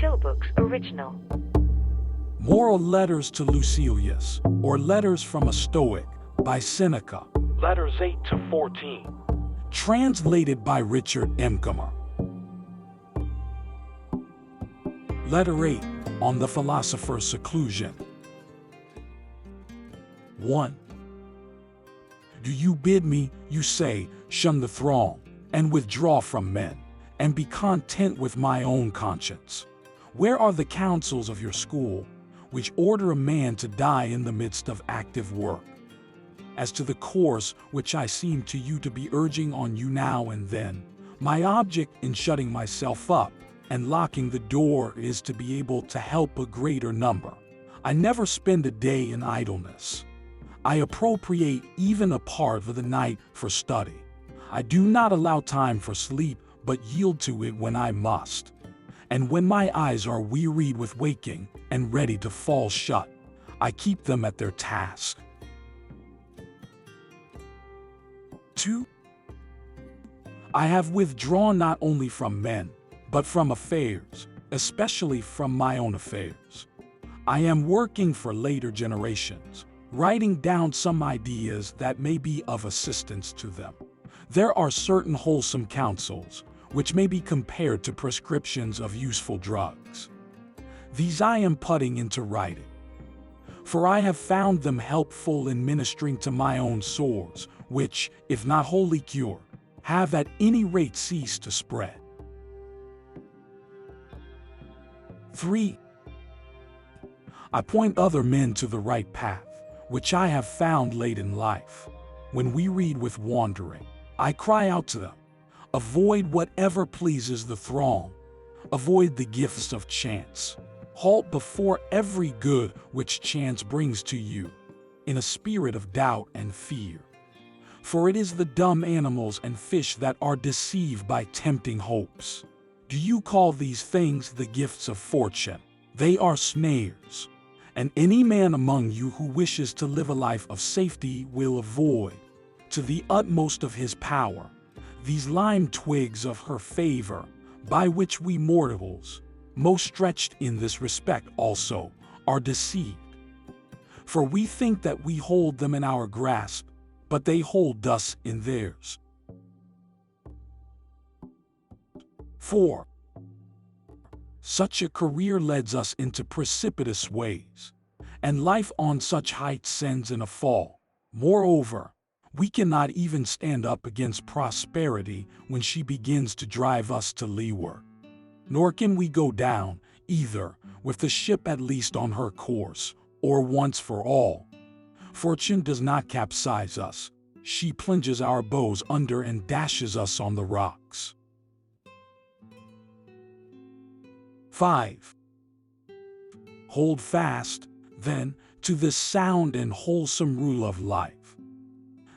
Chillbooks original. Moral Letters to Lucius, or Letters from a Stoic, by Seneca. Letters 8 to 14. Translated by Richard M. Gummer. Letter 8, on the Philosopher's Seclusion. 1. Do you bid me, you say, shun the throng, and withdraw from men, and be content with my own conscience? Where are the counsels of your school, which order a man to die in the midst of active work? As to the course which I seem to you to be urging on you now and then, my object in shutting myself up and locking the door is to be able to help a greater number. I never spend a day in idleness. I appropriate even a part of the night for study. I do not allow time for sleep, but yield to it when I must. And when my eyes are wearied with waking and ready to fall shut, I keep them at their task. 2. I have withdrawn not only from men, but from affairs, especially from my own affairs. I am working for later generations, writing down some ideas that may be of assistance to them. There are certain wholesome counsels, which may be compared to prescriptions of useful drugs. These I am putting into writing, for I have found them helpful in ministering to my own sores, which, if not wholly cured, have at any rate ceased to spread. 3. I point other men to the right path, which I have found late in life. When we read with wandering, I cry out to them, avoid whatever pleases the throng, avoid the gifts of chance, halt before every good which chance brings to you, in a spirit of doubt and fear. For it is the dumb animals and fish that are deceived by tempting hopes. Do you call these things the gifts of fortune? They are snares. And any man among you who wishes to live a life of safety will avoid, to the utmost of his power, these lime twigs of her favor, by which we mortals, most stretched in this respect also, are deceived. For we think that we hold them in our grasp, but they hold us in theirs. 4. Such a career leads us into precipitous ways, and life on such heights ends in a fall. Moreover, we cannot even stand up against prosperity when she begins to drive us to leeward. Nor can we go down, either, with the ship at least on her course, or once for all. Fortune does not capsize us. She plunges our bows under and dashes us on the rocks. 5. Hold fast, then, to this sound and wholesome rule of life,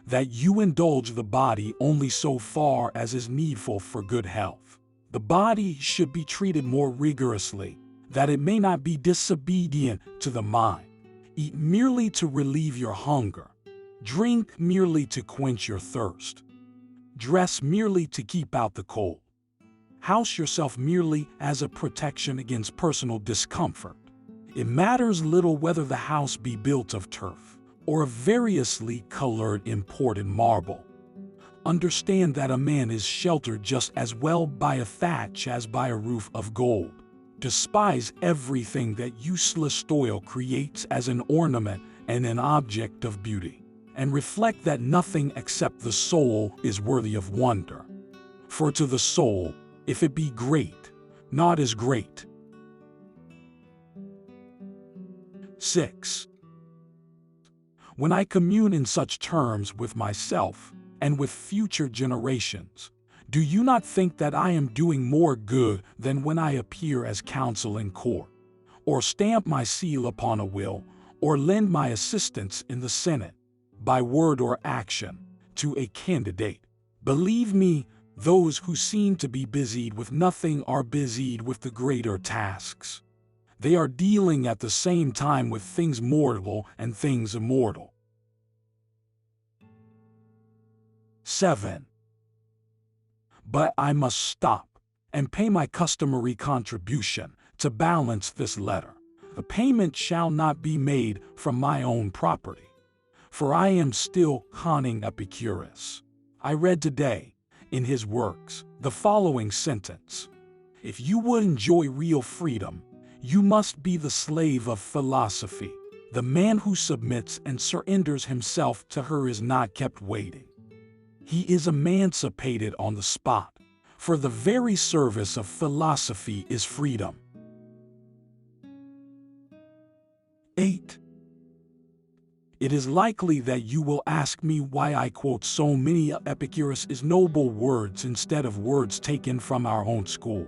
that you indulge the body only so far as is needful for good health. The body should be treated more rigorously, that it may not be disobedient to the mind. Eat merely to relieve your hunger. Drink merely to quench your thirst. Dress merely to keep out the cold. House yourself merely as a protection against personal discomfort. It matters little whether the house be built of turf or of variously colored imported marble. Understand that a man is sheltered just as well by a thatch as by a roof of gold. Despise everything that useless toil creates as an ornament and an object of beauty, and reflect that nothing except the soul is worthy of wonder. For to the soul, if it be great, naught is great. 6. When I commune in such terms with myself and with future generations, do you not think that I am doing more good than when I appear as counsel in court, or stamp my seal upon a will, or lend my assistance in the Senate, by word or action, to a candidate? Believe me, those who seem to be busied with nothing are busied with the greater tasks. They are dealing at the same time with things mortal and things immortal. 7. But I must stop and pay my customary contribution to to balance this letter, the payment shall not be made from my own property, for I am still conning Epicurus. I read today, in his works, the following sentence: if you would enjoy real freedom, you must be the slave of philosophy. The man who submits and surrenders himself to her is not kept waiting. He is emancipated on the spot, for the very service of philosophy is freedom. 8. It is likely that you will ask me why I quote so many of Epicurus' noble words instead of words taken from our own school.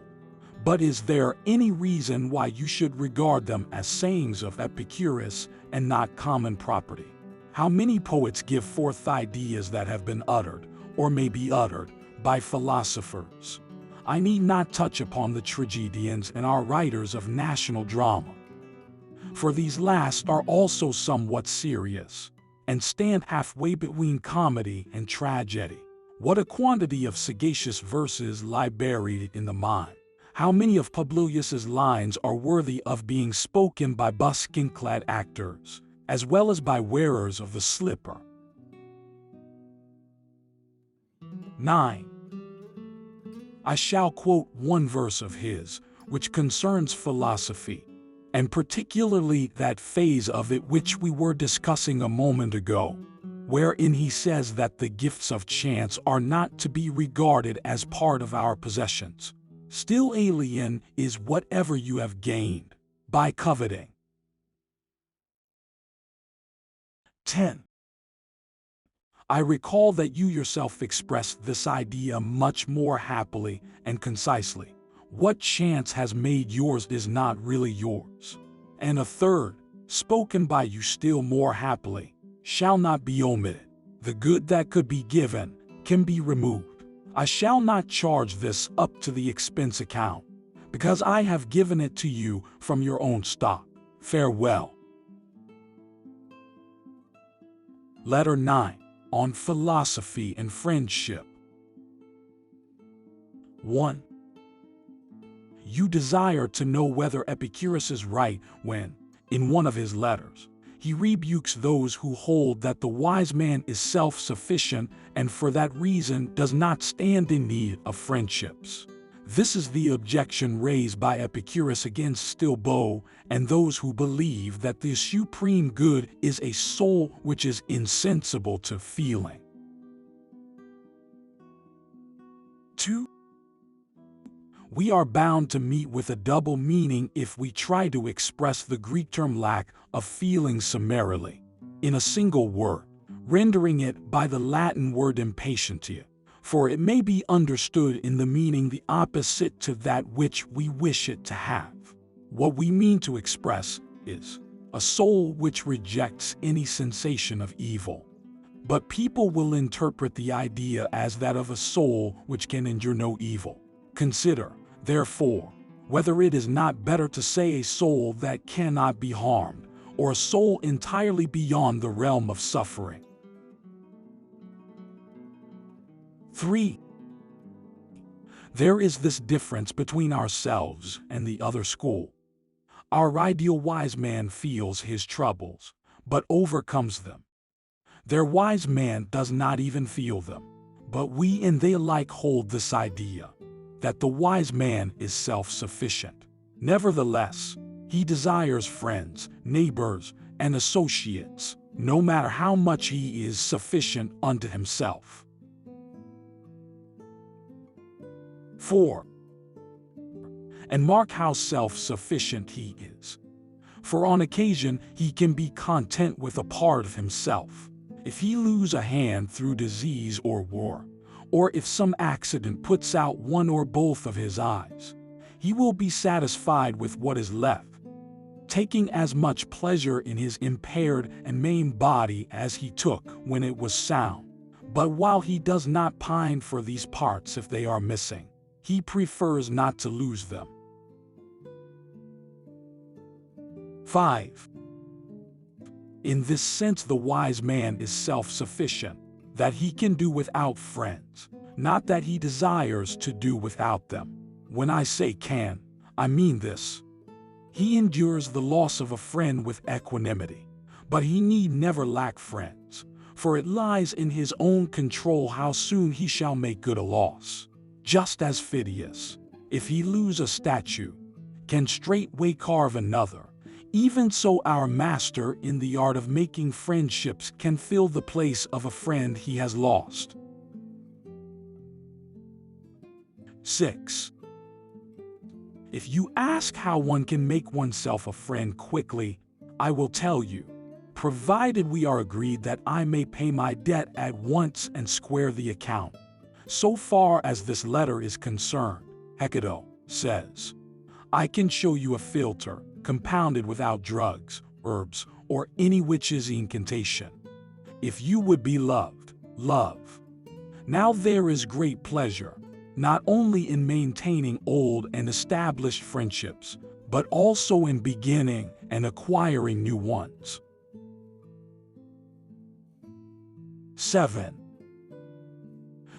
But is there any reason why you should regard them as sayings of Epicurus and not common property? How many poets give forth ideas that have been uttered, or may be uttered, by philosophers? I need not touch upon the tragedians and our writers of national drama, for these last are also somewhat serious, and stand halfway between comedy and tragedy. What a quantity of sagacious verses lie buried in the mind! How many of Publius's lines are worthy of being spoken by buskin-clad actors, as well as by wearers of the slipper? 9. I shall quote one verse of his, which concerns philosophy, and particularly that phase of it which we were discussing a moment ago, wherein he says that the gifts of chance are not to be regarded as part of our possessions. Still alien is whatever you have gained by coveting. 10. I recall that you yourself expressed this idea much more happily and concisely. What chance has made yours is not really yours. And a third, spoken by you still more happily, shall not be omitted. The good that could be given can be removed. I shall not charge this up to the expense account, because I have given it to you from your own stock. Farewell. Letter 9. On Philosophy and Friendship. 1. You desire to know whether Epicurus is right when, in one of his letters, he rebukes those who hold that the wise man is self-sufficient and for that reason does not stand in need of friendships. This is the objection raised by Epicurus against Chillbooks and those who believe that the supreme good is a soul which is insensible to feeling. 2. We are bound to meet with a double meaning if we try to express the Greek term lack of feeling summarily, in a single word, rendering it by the Latin word impatientia, for it may be understood in the meaning the opposite to that which we wish it to have. What we mean to express is a soul which rejects any sensation of evil. But people will interpret the idea as that of a soul which can endure no evil. Consider, therefore, whether it is not better to say a soul that cannot be harmed, or a soul entirely beyond the realm of suffering. 3. There is this difference between ourselves and the other school. Our ideal wise man feels his troubles, but overcomes them. Their wise man does not even feel them, but we and they alike hold this idea, that the wise man is self-sufficient. Nevertheless, he desires friends, neighbors, and associates, no matter how much he is sufficient unto himself. 4. And mark how self-sufficient he is. For on occasion he can be content with a part of himself. If he lose a hand through disease or war, or if some accident puts out one or both of his eyes, he will be satisfied with what is left, taking as much pleasure in his impaired and maimed body as he took when it was sound. But while he does not pine for these parts if they are missing, he prefers not to lose them. 5. In this sense the wise man is self-sufficient, that he can do without friends, not that he desires to do without them. When I say can, I mean this. He endures the loss of a friend with equanimity, but he need never lack friends, for it lies in his own control how soon he shall make good a loss. Just as Phidias, if he lose a statue, can straightway carve another, even so our master in the art of making friendships can fill the place of a friend he has lost. 6. If you ask how one can make oneself a friend quickly, I will tell you, provided we are agreed that I may pay my debt at once and square the account. So far as this letter is concerned, Hecate says, I can show you a philter, compounded without drugs, herbs, or any witch's incantation. If you would be loved, love. Now there is great pleasure, not only in maintaining old and established friendships, but also in beginning and acquiring new ones. 7.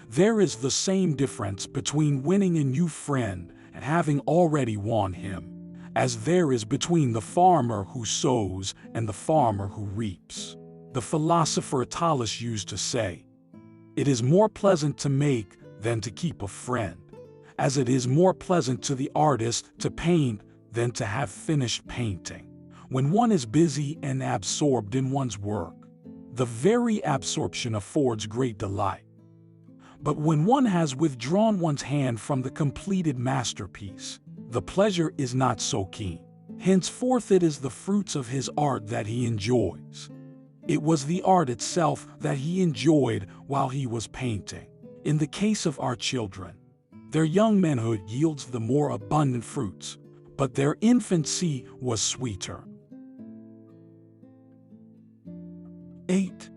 There is the same difference between winning a new friend and having already won him, as there is between the farmer who sows and the farmer who reaps. The philosopher Thales used to say, it is more pleasant to make than to keep a friend, as it is more pleasant to the artist to paint than to have finished painting. When one is busy and absorbed in one's work, the very absorption affords great delight. But when one has withdrawn one's hand from the completed masterpiece, the pleasure is not so keen. Henceforth it is the fruits of his art that he enjoys. It was the art itself that he enjoyed while he was painting. In the case of our children, their young manhood yields the more abundant fruits, but their infancy was sweeter. 8.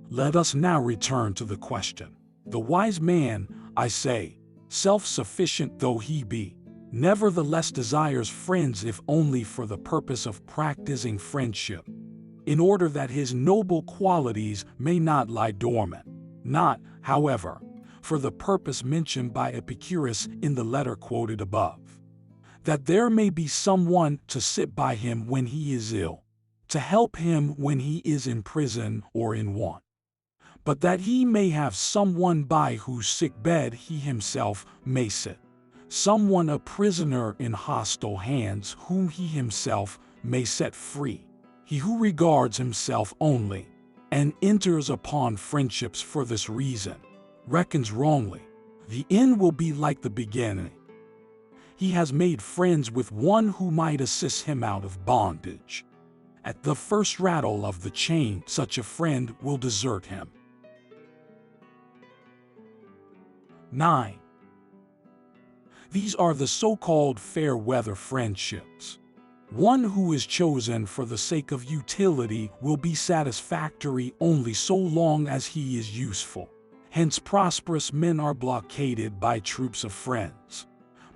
Let us now return to the question. The wise man, I say, self-sufficient though he be, nevertheless desires friends if only for the purpose of practicing friendship, in order that his noble qualities may not lie dormant, not, however, for the purpose mentioned by Epicurus in the letter quoted above, that there may be someone to sit by him when he is ill, to help him when he is in prison or in want, but that he may have someone by whose sick bed he himself may sit, someone a prisoner in hostile hands whom he himself may set free. He who regards himself only, and enters upon friendships for this reason, reckons wrongly. The end will be like the beginning. He has made friends with one who might assist him out of bondage. At the first rattle of the chain, such a friend will desert him. 9. These are the so-called fair-weather friendships. One who is chosen for the sake of utility will be satisfactory only so long as he is useful. Hence prosperous men are blockaded by troops of friends.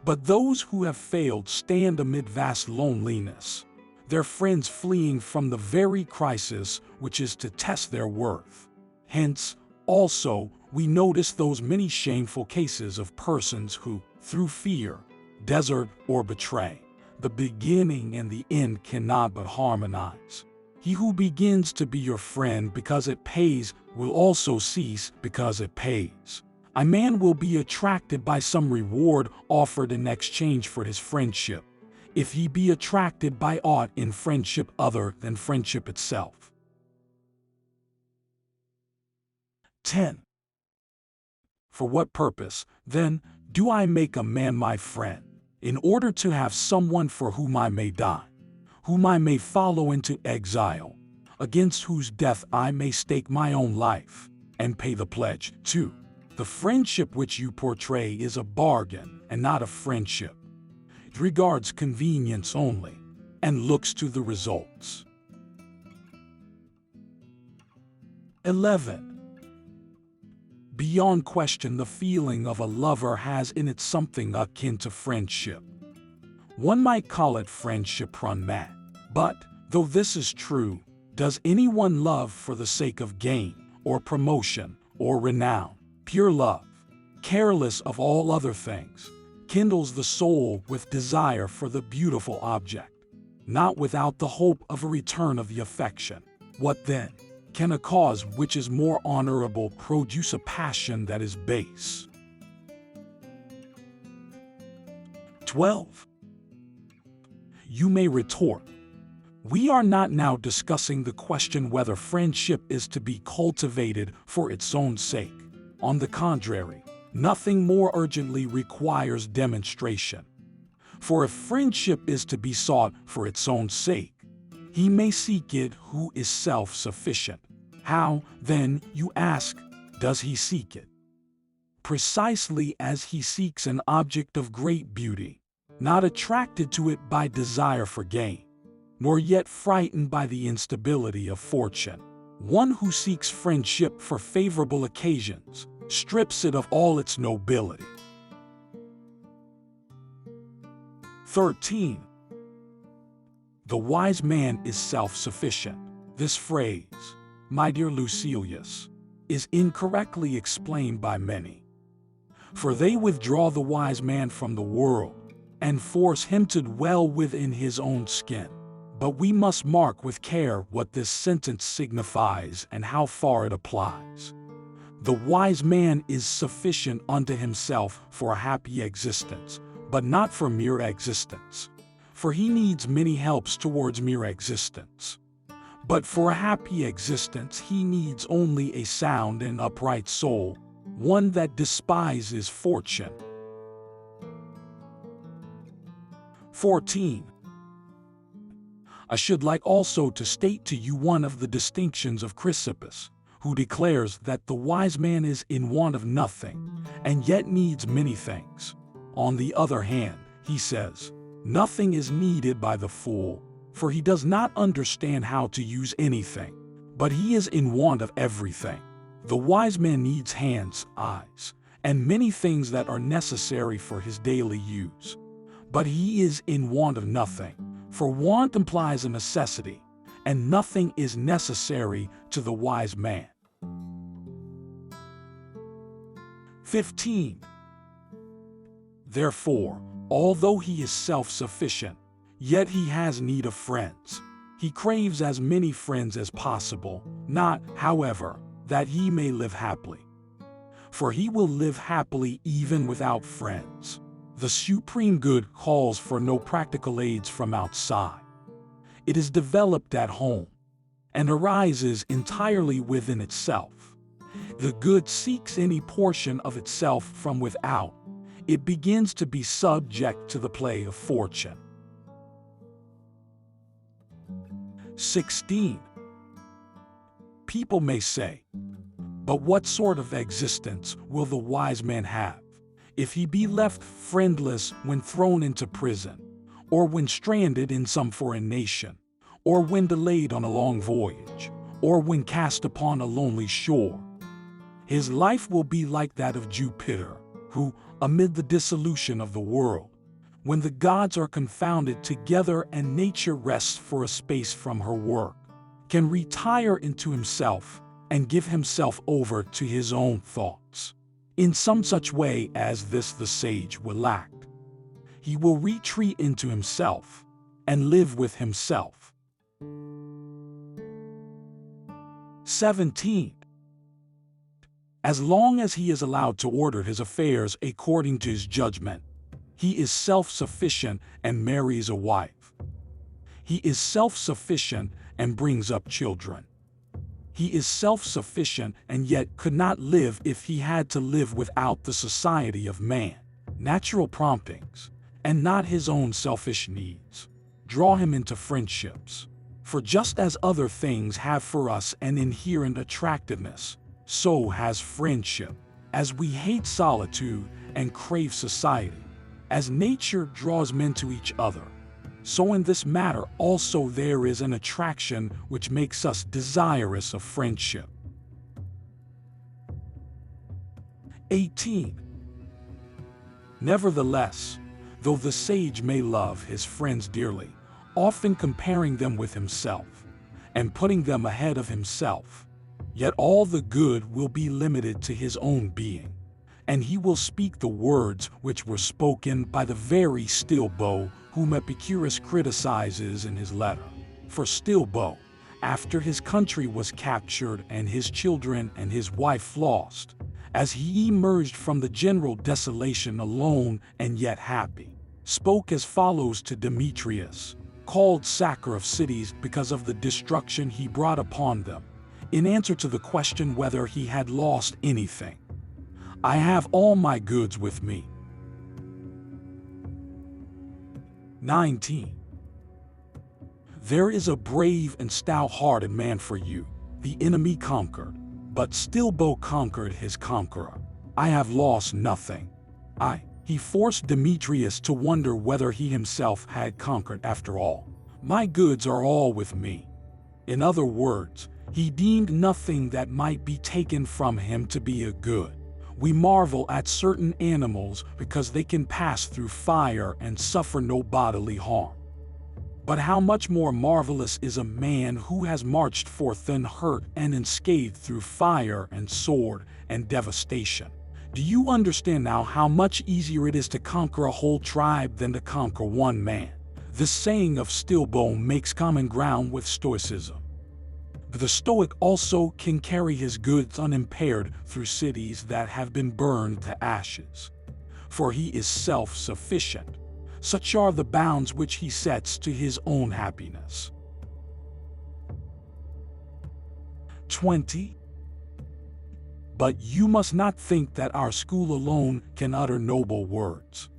But those who have failed stand amid vast loneliness, their friends fleeing from the very crisis which is to test their worth. Hence, also, we notice those many shameful cases of persons who, through fear, desert, or betray. The beginning and the end cannot but harmonize. He who begins to be your friend because it pays will also cease because it pays. A man will be attracted by some reward offered in exchange for his friendship, if he be attracted by aught in friendship other than friendship itself. 10. For what purpose, then, do I make a man my friend? In order to have someone for whom I may die, whom I may follow into exile, against whose death I may stake my own life, and pay the pledge, too. The friendship which you portray is a bargain and not a friendship. It regards convenience only, and looks to the results. 11. Beyond question, the feeling of a lover has in it something akin to friendship. One might call it friendship run mad. But, though this is true, does anyone love for the sake of gain, or promotion, or renown? Pure love, careless of all other things, kindles the soul with desire for the beautiful object, not without the hope of a return of the affection. What then? Can a cause which is more honorable produce a passion that is base? 12. You may retort, we are not now discussing the question whether friendship is to be cultivated for its own sake. On the contrary, nothing more urgently requires demonstration. For if friendship is to be sought for its own sake, he may seek it who is self-sufficient. How, then, you ask, does he seek it? Precisely as he seeks an object of great beauty, not attracted to it by desire for gain, nor yet frightened by the instability of fortune. One who seeks friendship for favorable occasions strips it of all its nobility. 13. The wise man is self-sufficient. This phrase, my dear Lucius, is incorrectly explained by many. For they withdraw the wise man from the world and force him to dwell within his own skin. But we must mark with care what this sentence signifies and how far it applies. The wise man is sufficient unto himself for a happy existence, but not for mere existence. For he needs many helps towards mere existence. But for a happy existence he needs only a sound and upright soul, one that despises fortune. 14. I should like also to state to you one of the distinctions of Chrysippus, who declares that the wise man is in want of nothing, and yet needs many things. On the other hand, he says, nothing is needed by the fool, for he does not understand how to use anything, but he is in want of everything. The wise man needs hands, eyes, and many things that are necessary for his daily use. But he is in want of nothing, for want implies a necessity, and nothing is necessary to the wise man. 15. Therefore, although he is self-sufficient, yet he has need of friends. He craves as many friends as possible, not, however, that he may live happily. For he will live happily even without friends. The supreme good calls for no practical aids from outside. It is developed at home and arises entirely within itself. The good seeks any portion of itself from without. It begins to be subject to the play of fortune. 16. People may say, but what sort of existence will the wise man have if he be left friendless when thrown into prison, or when stranded in some foreign nation, or when delayed on a long voyage, or when cast upon a lonely shore? His life will be like that of Jupiter, who, amid the dissolution of the world, when the gods are confounded together and nature rests for a space from her work, can retire into himself and give himself over to his own thoughts. In some such way as this the sage will act. He will retreat into himself and live with himself. 17. As long as he is allowed to order his affairs according to his judgment, he is self-sufficient and marries a wife. He is self-sufficient and brings up children. He is self-sufficient and yet could not live if he had to live without the society of man. Natural promptings, and not his own selfish needs, draw him into friendships. For just as other things have for us an inherent attractiveness, so has friendship. As we hate solitude and crave society, as nature draws men to each other, so in this matter also there is an attraction which makes us desirous of friendship. 18. Nevertheless, though the sage may love his friends dearly, often comparing them with himself, and putting them ahead of himself, yet all the good will be limited to his own being, and he will speak the words which were spoken by the very Stilbo, whom Epicurus criticizes in his letter. For Stilbo, after his country was captured and his children and his wife lost, as he emerged from the general desolation alone and yet happy, spoke as follows to Demetrius, called sacker of cities because of the destruction he brought upon them, in answer to the question whether he had lost anything. I have all my goods with me. 19. There is a brave and stout-hearted man for you, the enemy conquered, but Stilbo conquered his conqueror. I have lost nothing. He forced Demetrius to wonder whether he himself had conquered after all. My goods are all with me. In other words, he deemed nothing that might be taken from him to be a good. We marvel at certain animals because they can pass through fire and suffer no bodily harm. But how much more marvelous is a man who has marched forth unhurt and unscathed through fire and sword and devastation. Do you understand now how much easier it is to conquer a whole tribe than to conquer one man? This saying of Stilbo makes common ground with Stoicism. The Stoic also can carry his goods unimpaired through cities that have been burned to ashes. For he is self-sufficient. Such are the bounds which he sets to his own happiness. 20. But you must not think that our school alone can utter noble words.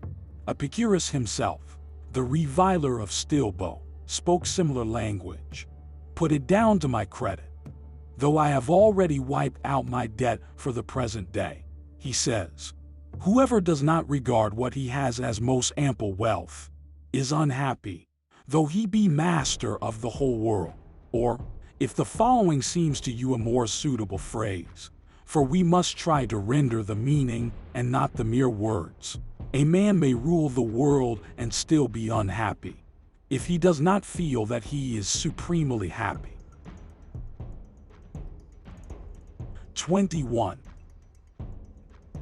Epicurus himself, the reviler of Stilbo, spoke similar language. Put it down to my credit. Though I have already wiped out my debt for the present day, he says, whoever does not regard what he has as most ample wealth is unhappy, though he be master of the whole world. Or, if the following seems to you a more suitable phrase, for we must try to render the meaning and not the mere words. A man may rule the world and still be unhappy, if he does not feel that he is supremely happy. 21.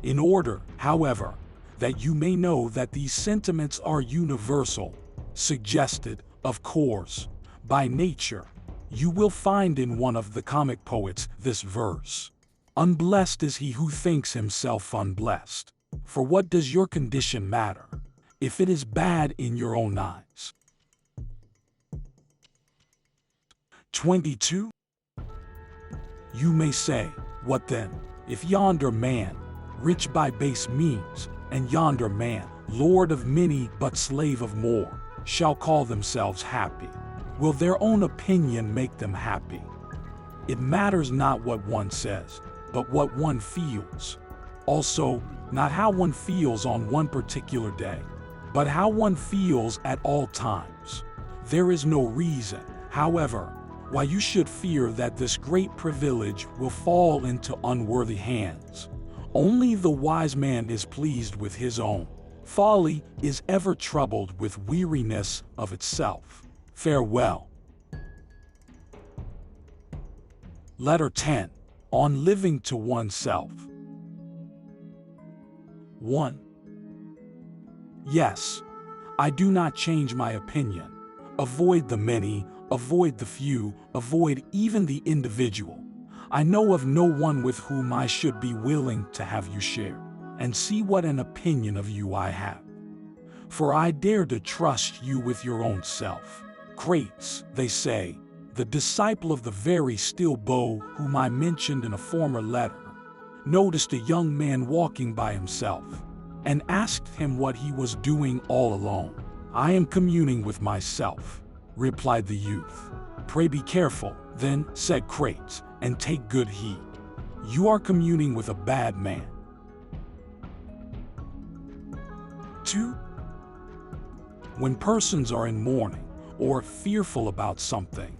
In order, however, that you may know that these sentiments are universal, suggested, of course, by nature, you will find in one of the comic poets this verse. Unblessed is he who thinks himself unblessed. For what does your condition matter, if it is bad in your own eyes? 22. You may say, what then, if yonder man, rich by base means, and yonder man, lord of many but slave of more, shall call themselves happy? Will their own opinion make them happy? It matters not what one says, but what one feels. Also, not how one feels on one particular day, but how one feels at all times. There is no reason, however, why you should fear that this great privilege will fall into unworthy hands. Only the wise man is pleased with his own. Folly is ever troubled with weariness of itself. Farewell. Letter 10. On living to oneself. 1. Yes, I do not change my opinion. Avoid the many, avoid the few, avoid even the individual. I know of no one with whom I should be willing to have you share, and see what an opinion of you I have. For I dare to trust you with your own self. Crates, they say, the disciple of the very Stilbo whom I mentioned in a former letter, noticed a young man walking by himself, and asked him what he was doing all alone. I am communing with myself, replied the youth. Pray be careful, then, said Crates, and take good heed. You are communing with a bad man. 2. When persons are in mourning, or fearful about something,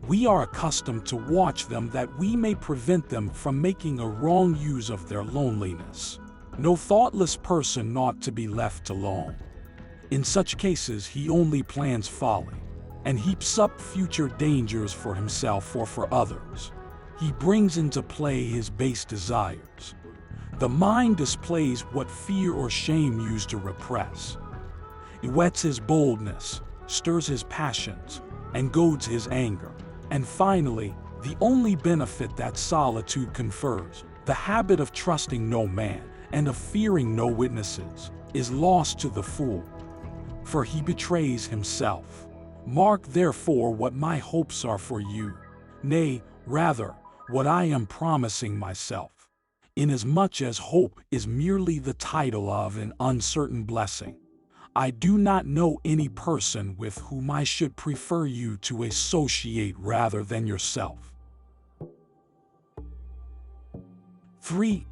we are accustomed to watch them that we may prevent them from making a wrong use of their loneliness. No thoughtless person ought to be left alone. In such cases he only plans folly, and heaps up future dangers for himself or for others. He brings into play his base desires. The mind displays what fear or shame used to repress. It whets his boldness, stirs his passions, and goads his anger. And finally, the only benefit that solitude confers, the habit of trusting no man and of fearing no witnesses, is lost to the fool, for he betrays himself. Mark therefore what my hopes are for you, nay, rather, what I am promising myself, inasmuch as hope is merely the title of an uncertain blessing. I do not know any person with whom I should prefer you to associate rather than yourself. 3.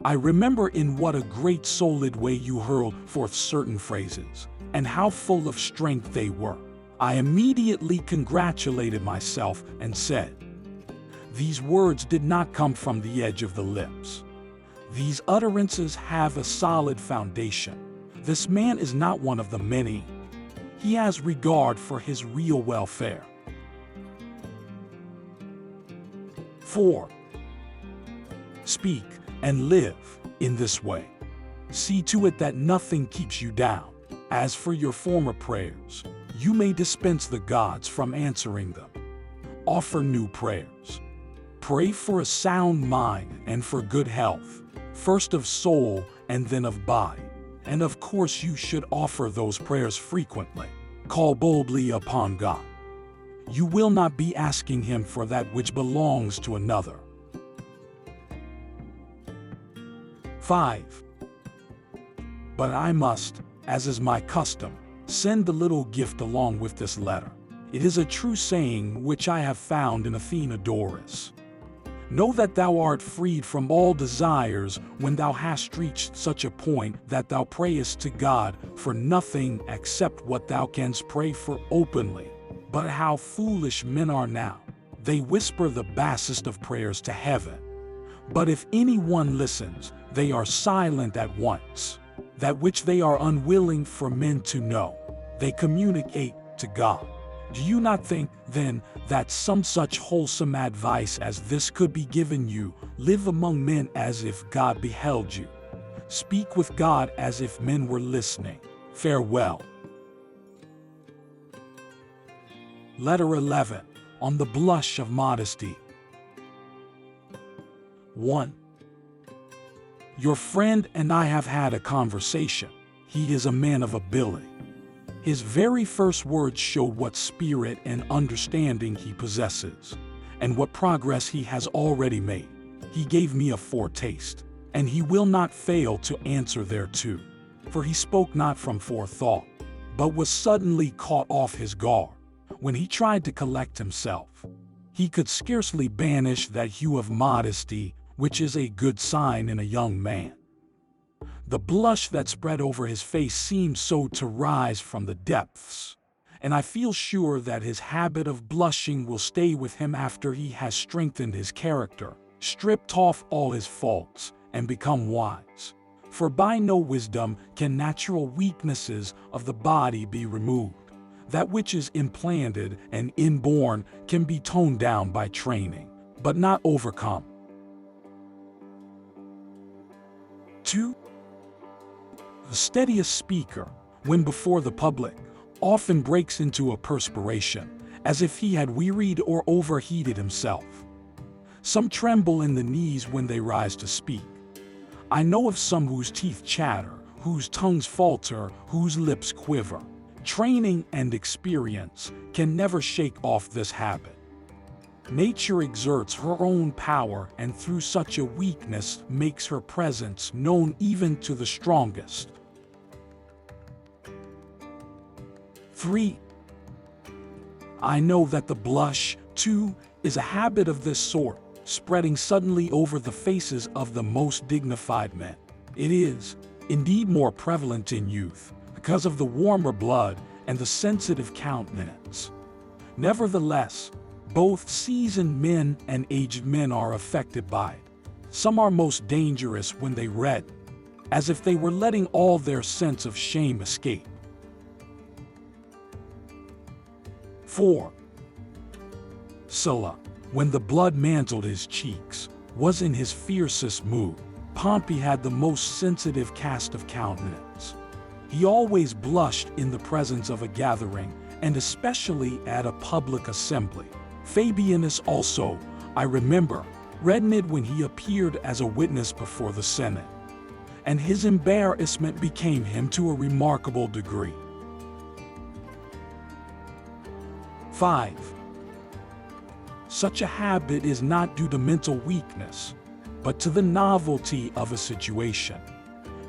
I remember in what a great solid way you hurled forth certain phrases, and how full of strength they were. I immediately congratulated myself and said, these words did not come from the edge of the lips. These utterances have a solid foundation. This man is not one of the many. He has regard for his real welfare. 4. Speak and live in this way. See to it that nothing keeps you down. As for your former prayers, you may dispense the gods from answering them. Offer new prayers. Pray for a sound mind and for good health, first of soul and then of body. And of course you should offer those prayers frequently. Call boldly upon God. You will not be asking him for that which belongs to another. 5. But I must, as is my custom, send a little gift along with this letter. It is a true saying which I have found in Athenodorus. Know that thou art freed from all desires when thou hast reached such a point that thou prayest to God for nothing except what thou canst pray for openly. But how foolish men are now! They whisper the basest of prayers to heaven. But if anyone listens, they are silent at once. That which they are unwilling for men to know, they communicate to God. Do you not think, then, that some such wholesome advice as this could be given you? Live among men as if God beheld you. Speak with God as if men were listening. Farewell. Letter 11. On the blush of modesty. 1. Your friend and I have had a conversation. He is a man of ability. His very first words showed what spirit and understanding he possesses, and what progress he has already made. He gave me a foretaste, and he will not fail to answer thereto. For he spoke not from forethought, but was suddenly caught off his guard. When he tried to collect himself, he could scarcely banish that hue of modesty, which is a good sign in a young man. The blush that spread over his face seemed so to rise from the depths, and I feel sure that his habit of blushing will stay with him after he has strengthened his character, stripped off all his faults, and become wise. For by no wisdom can natural weaknesses of the body be removed. That which is implanted and inborn can be toned down by training, but not overcome. 2. The steadiest speaker, when before the public, often breaks into a perspiration, as if he had wearied or overheated himself. Some tremble in the knees when they rise to speak. I know of some whose teeth chatter, whose tongues falter, whose lips quiver. Training and experience can never shake off this habit. Nature exerts her own power, and through such a weakness makes her presence known even to the strongest. 3. I know that the blush, too, is a habit of this sort, spreading suddenly over the faces of the most dignified men. It is, indeed, more prevalent in youth, because of the warmer blood and the sensitive countenance. Nevertheless, both seasoned men and aged men are affected by it. Some are most dangerous when they redden, as if they were letting all their sense of shame escape. 4. Sulla, when the blood mantled his cheeks, was in his fiercest mood. Pompey had the most sensitive cast of countenance. He always blushed in the presence of a gathering, and especially at a public assembly. Fabianus also, I remember, reddened when he appeared as a witness before the Senate, and his embarrassment became him to a remarkable degree. 5. Such a habit is not due to mental weakness, but to the novelty of a situation.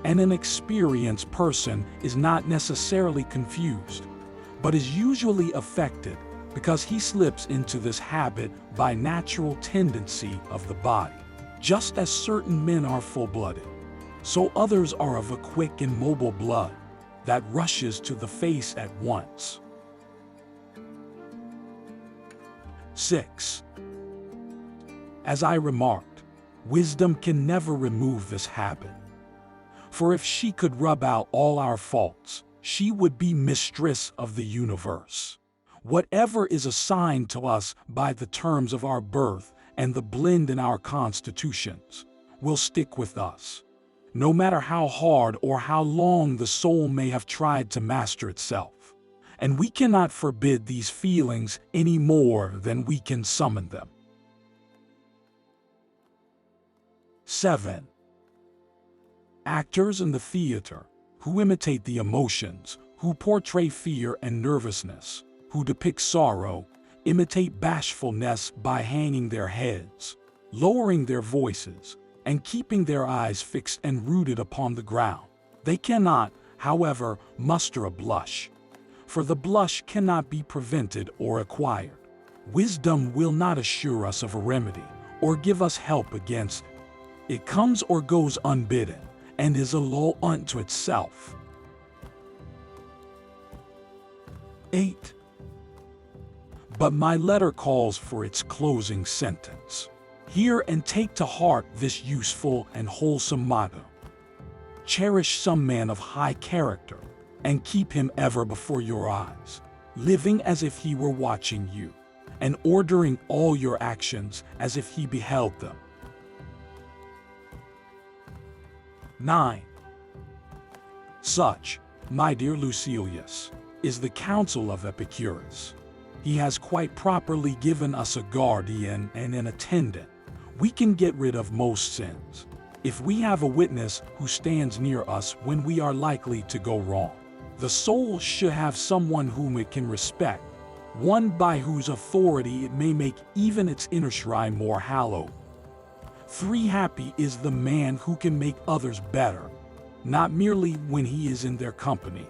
And an experienced person is not necessarily confused, but is usually affected because he slips into this habit by natural tendency of the body. Just as certain men are full-blooded, so others are of a quick and mobile blood that rushes to the face at once. 6. As I remarked, wisdom can never remove this habit. For if she could rub out all our faults, she would be mistress of the universe. Whatever is assigned to us by the terms of our birth and the blend in our constitutions will stick with us, no matter how hard or how long the soul may have tried to master itself. And we cannot forbid these feelings any more than we can summon them. 7. Actors in the theater, who imitate the emotions, who portray fear and nervousness, who depict sorrow, imitate bashfulness by hanging their heads, lowering their voices, and keeping their eyes fixed and rooted upon the ground. They cannot, however, muster a blush, for the blush cannot be prevented or acquired. Wisdom will not assure us of a remedy or give us help against it. It comes or goes unbidden and is a law unto itself. 8. But my letter calls for its closing sentence. Hear and take to heart this useful and wholesome motto. Cherish some man of high character, and keep him ever before your eyes, living as if he were watching you, and ordering all your actions as if he beheld them. 9. Such, my dear Lucilius, is the counsel of Epicurus. He has quite properly given us a guardian and an attendant. We can get rid of most sins if we have a witness who stands near us when we are likely to go wrong. The soul should have someone whom it can respect, one by whose authority it may make even its inner shrine more hallowed. 3. Happy is the man who can make others better, not merely when he is in their company,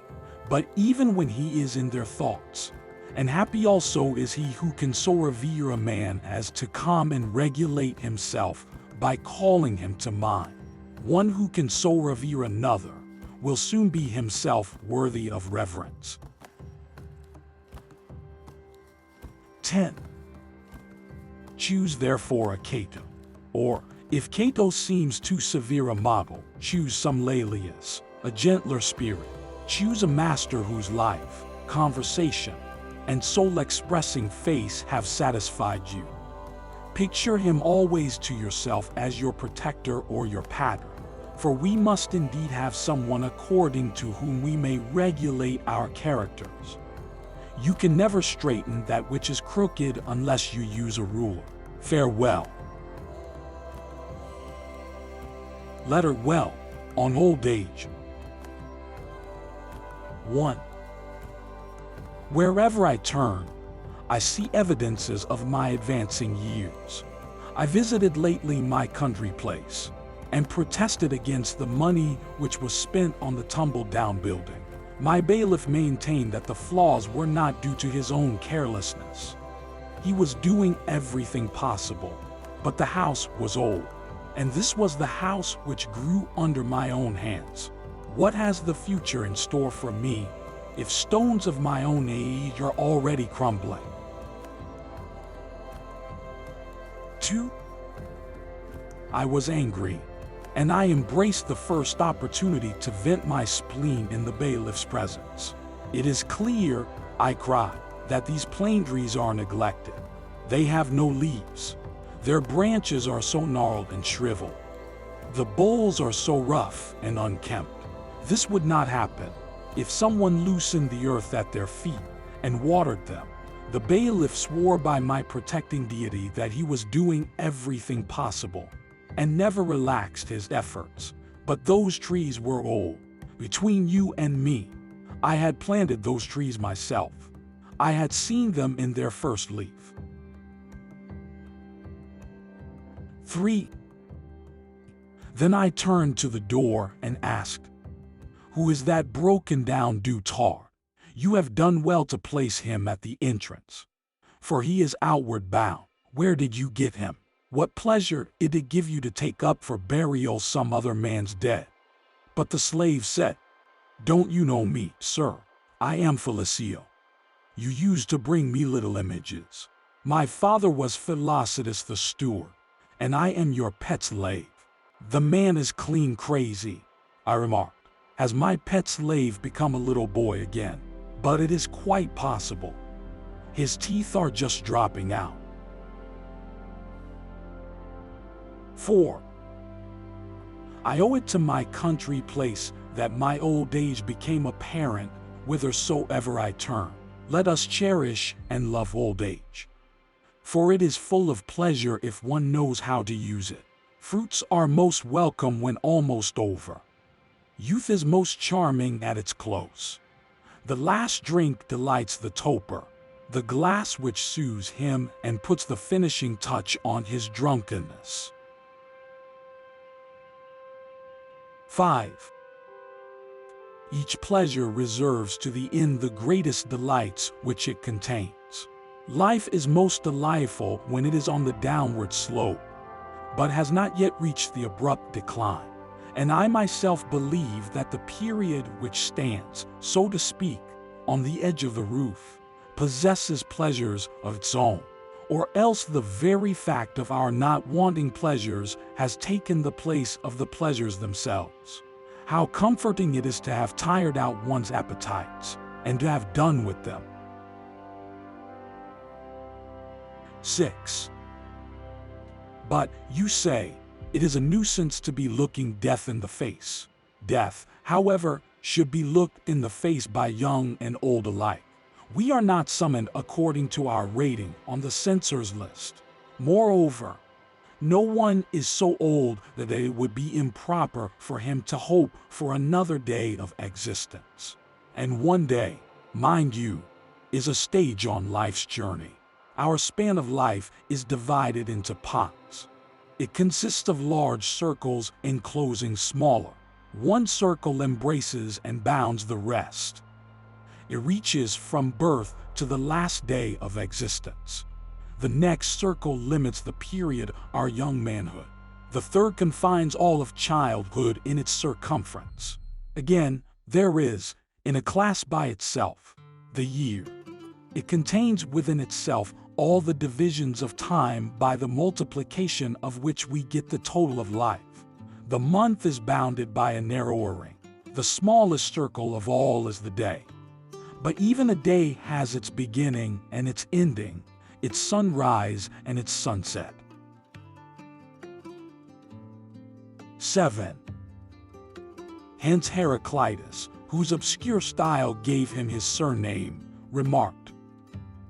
but even when he is in their thoughts. And happy also is he who can so revere a man as to calm and regulate himself by calling him to mind. One who can so revere another will soon be himself worthy of reverence. 10. Choose therefore a Cato, or, if Cato seems too severe a model, choose some Laelius, a gentler spirit. Choose a master whose life, conversation, and soul-expressing face have satisfied you. Picture him always to yourself as your protector or your pattern, for we must indeed have someone according to whom we may regulate our characters. You can never straighten that which is crooked unless you use a ruler. Farewell. Letter well on old age. 1. Wherever I turn, I see evidences of my advancing years. I visited lately my country place, and protested against the money which was spent on the tumble-down building. My bailiff maintained that the flaws were not due to his own carelessness. He was doing everything possible, but the house was old, and this was the house which grew under my own hands. What has the future in store for me if stones of my own age are already crumbling? 2. I was angry, and I embraced the first opportunity to vent my spleen in the bailiff's presence. It is clear, I cried, that these plane trees are neglected. They have no leaves. Their branches are so gnarled and shriveled. The boles are so rough and unkempt. This would not happen if someone loosened the earth at their feet and watered them. The bailiff swore by my protecting deity that he was doing everything possible and never relaxed his efforts. But those trees were old. Between you and me, I had planted those trees myself. I had seen them in their first leaf. 3. Then I turned to the door and asked, "Who is that broken down dotard? You have done well to place him at the entrance, for he is outward bound. Where did you get him? What pleasure did it give you to take up for burial some other man's dead?" But the slave said, "Don't you know me, sir? I am Felicio. You used to bring me little images. My father was Philocetus the steward, and I am your pet slave." "The man is clean crazy," I remarked. "Has my pet slave become a little boy again?" But it is quite possible. His teeth are just dropping out. 4. I owe it to my country place that my old age became apparent whithersoever I turn. Let us cherish and love old age, for it is full of pleasure if one knows how to use it. Fruits are most welcome when almost over. Youth is most charming at its close. The last drink delights the toper, the glass which soothes him and puts the finishing touch on his drunkenness. 5. Each pleasure reserves to the end the greatest delights which it contains. Life is most delightful when it is on the downward slope, but has not yet reached the abrupt decline. And I myself believe that the period which stands, so to speak, on the edge of the roof, possesses pleasures of its own, or else the very fact of our not wanting pleasures has taken the place of the pleasures themselves. How comforting it is to have tired out one's appetites and to have done with them. 6. But, you say, it is a nuisance to be looking death in the face. Death, however, should be looked in the face by young and old alike. We are not summoned according to our rating on the censors list. Moreover, no one is so old that it would be improper for him to hope for another day of existence. And one day, mind you, is a stage on life's journey. Our span of life is divided into pots. It consists of large circles enclosing smaller. One circle embraces and bounds the rest. It reaches from birth to the last day of existence. The next circle limits the period our young manhood. The third confines all of childhood in its circumference. Again, there is, in a class by itself, the year. It contains within itself all the divisions of time by the multiplication of which we get the total of life. The month is bounded by a narrower ring. The smallest circle of all is the day. But even a day has its beginning and its ending, its sunrise and its sunset. 7. Hence Heraclitus, whose obscure style gave him his surname, remarked,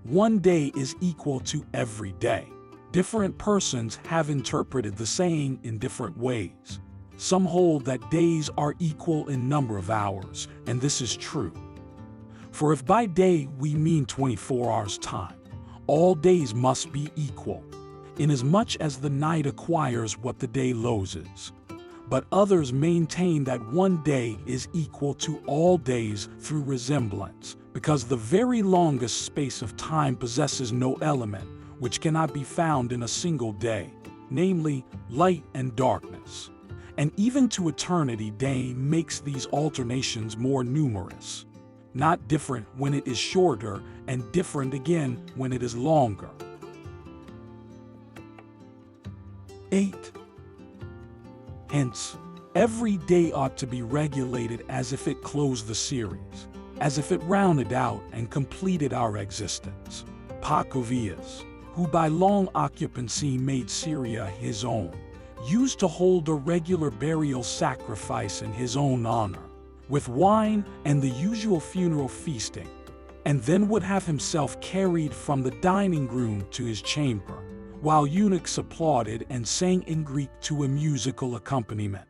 "One day is equal to every day." Different persons have interpreted the saying in different ways. Some hold that days are equal in number of hours, and this is true. For if by day we mean 24 hours time, all days must be equal, inasmuch as the night acquires what the day loses. But others maintain that one day is equal to all days through resemblance, because the very longest space of time possesses no element which cannot be found in a single day, namely light and darkness. And even to eternity day makes these alternations more numerous, not different when it is shorter and different again when it is longer. 8. Hence, every day ought to be regulated as if it closed the series, as if it rounded out and completed our existence. Pacuvius, who by long occupancy made Syria his own, used to hold a regular burial sacrifice in his own honor, with wine and the usual funeral feasting, and then would have himself carried from the dining room to his chamber, while eunuchs applauded and sang in Greek to a musical accompaniment.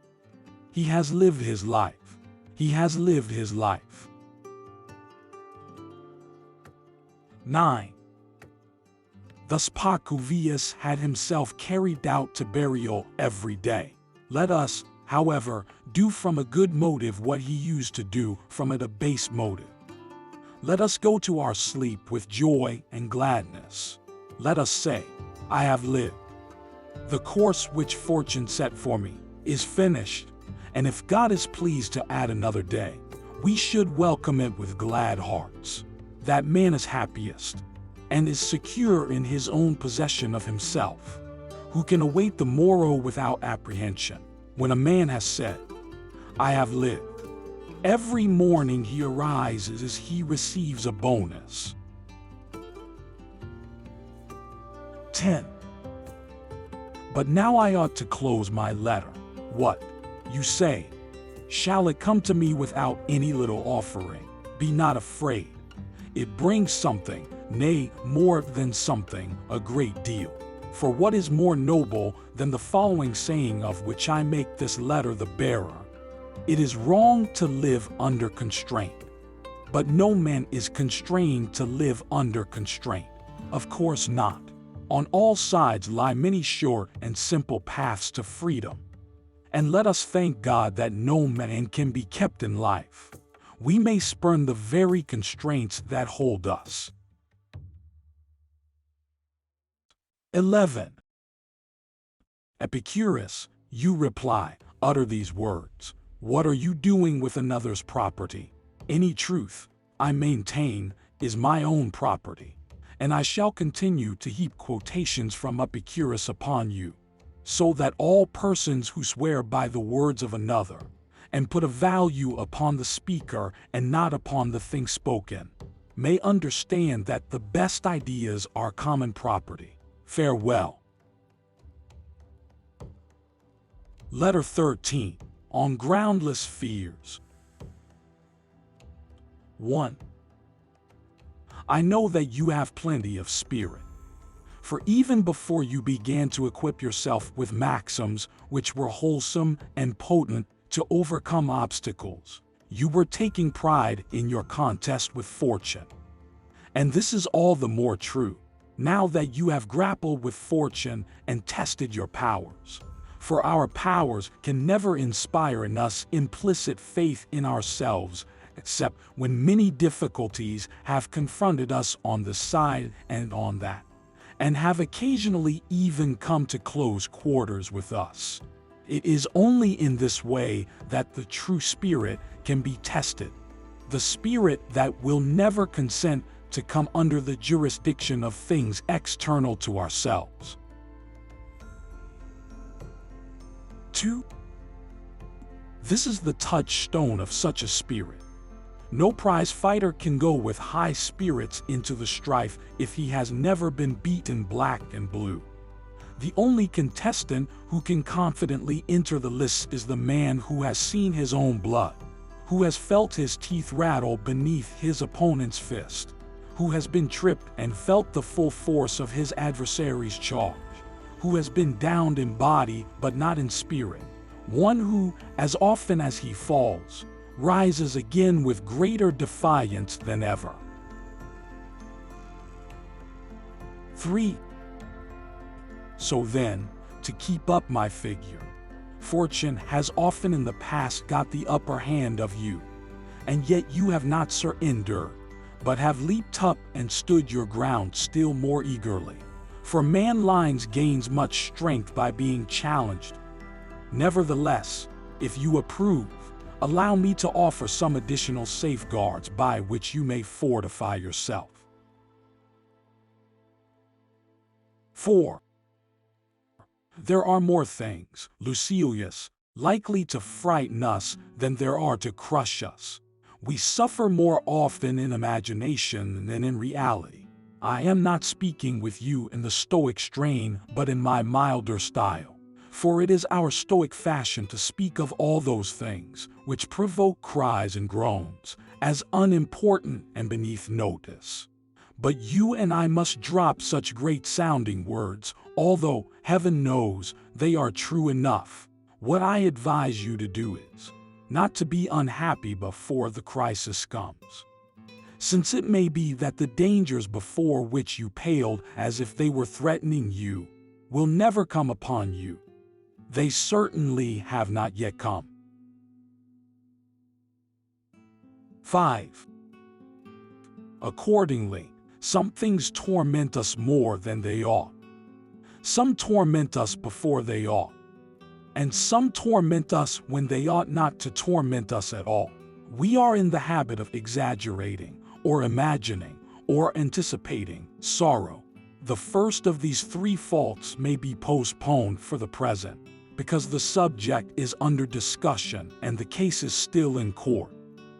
He has lived his life. He has lived his life. 9. Thus Pacuvius had himself carried out to burial every day. Let us, however, do from a good motive what he used to do from a base motive. Let us go to our sleep with joy and gladness. Let us say, I have lived. The course which fortune set for me is finished, and if God is pleased to add another day, we should welcome it with glad hearts. That man is happiest, and is secure in his own possession of himself, who can await the morrow without apprehension. When a man has said, I have lived, every morning he arises as he receives a bonus. 10. But now I ought to close my letter. What, you say, shall it come to me without any little offering? Be not afraid. It brings something, nay, more than something, a great deal. For what is more noble than the following saying of which I make this letter the bearer? It is wrong to live under constraint, but no man is constrained to live under constraint. Of course not. On all sides lie many short and simple paths to freedom. And let us thank God that no man can be kept in life. We may spurn the very constraints that hold us. 11. Epicurus, you reply, utter these words. What are you doing with another's property? Any truth, I maintain, is my own property. And I shall continue to heap quotations from Epicurus upon you, so that all persons who swear by the words of another, and put a value upon the speaker and not upon the thing spoken, may understand that the best ideas are common property. Farewell. Letter 13. On Groundless Fears. 1. I know that you have plenty of spirit. For even before you began to equip yourself with maxims which were wholesome and potent to overcome obstacles, you were taking pride in your contest with fortune. And this is all the more true, now that you have grappled with fortune and tested your powers. For our powers can never inspire in us implicit faith in ourselves, except when many difficulties have confronted us on this side and on that, and have occasionally even come to close quarters with us. It is only in this way that the true spirit can be tested, the spirit that will never consent to come under the jurisdiction of things external to ourselves. 2. This is the touchstone of such a spirit. No prize fighter can go with high spirits into the strife if he has never been beaten black and blue. The only contestant who can confidently enter the lists is the man who has seen his own blood, who has felt his teeth rattle beneath his opponent's fist, who has been tripped and felt the full force of his adversary's charge, who has been downed in body but not in spirit, one who, as often as he falls, rises again with greater defiance than ever. 3. So then, to keep up my figure, fortune has often in the past got the upper hand of you, and yet you have not surrendered, but have leaped up and stood your ground still more eagerly. For man gains much strength by being challenged. Nevertheless, if you approve, allow me to offer some additional safeguards by which you may fortify yourself. 4. There are more things, Lucilius, likely to frighten us than there are to crush us. We suffer more often in imagination than in reality. I am not speaking with you in the Stoic strain, but in my milder style. For it is our Stoic fashion to speak of all those things which provoke cries and groans, as unimportant and beneath notice. But you and I must drop such great-sounding words, although, heaven knows, they are true enough. What I advise you to do is not to be unhappy before the crisis comes, since it may be that the dangers before which you paled as if they were threatening you will never come upon you. They certainly have not yet come. 5. Accordingly, some things torment us more than they ought. Some torment us before they ought, and some torment us when they ought not to torment us at all. We are in the habit of exaggerating, or imagining, or anticipating sorrow. The first of these three faults may be postponed for the present, because the subject is under discussion and the case is still in court.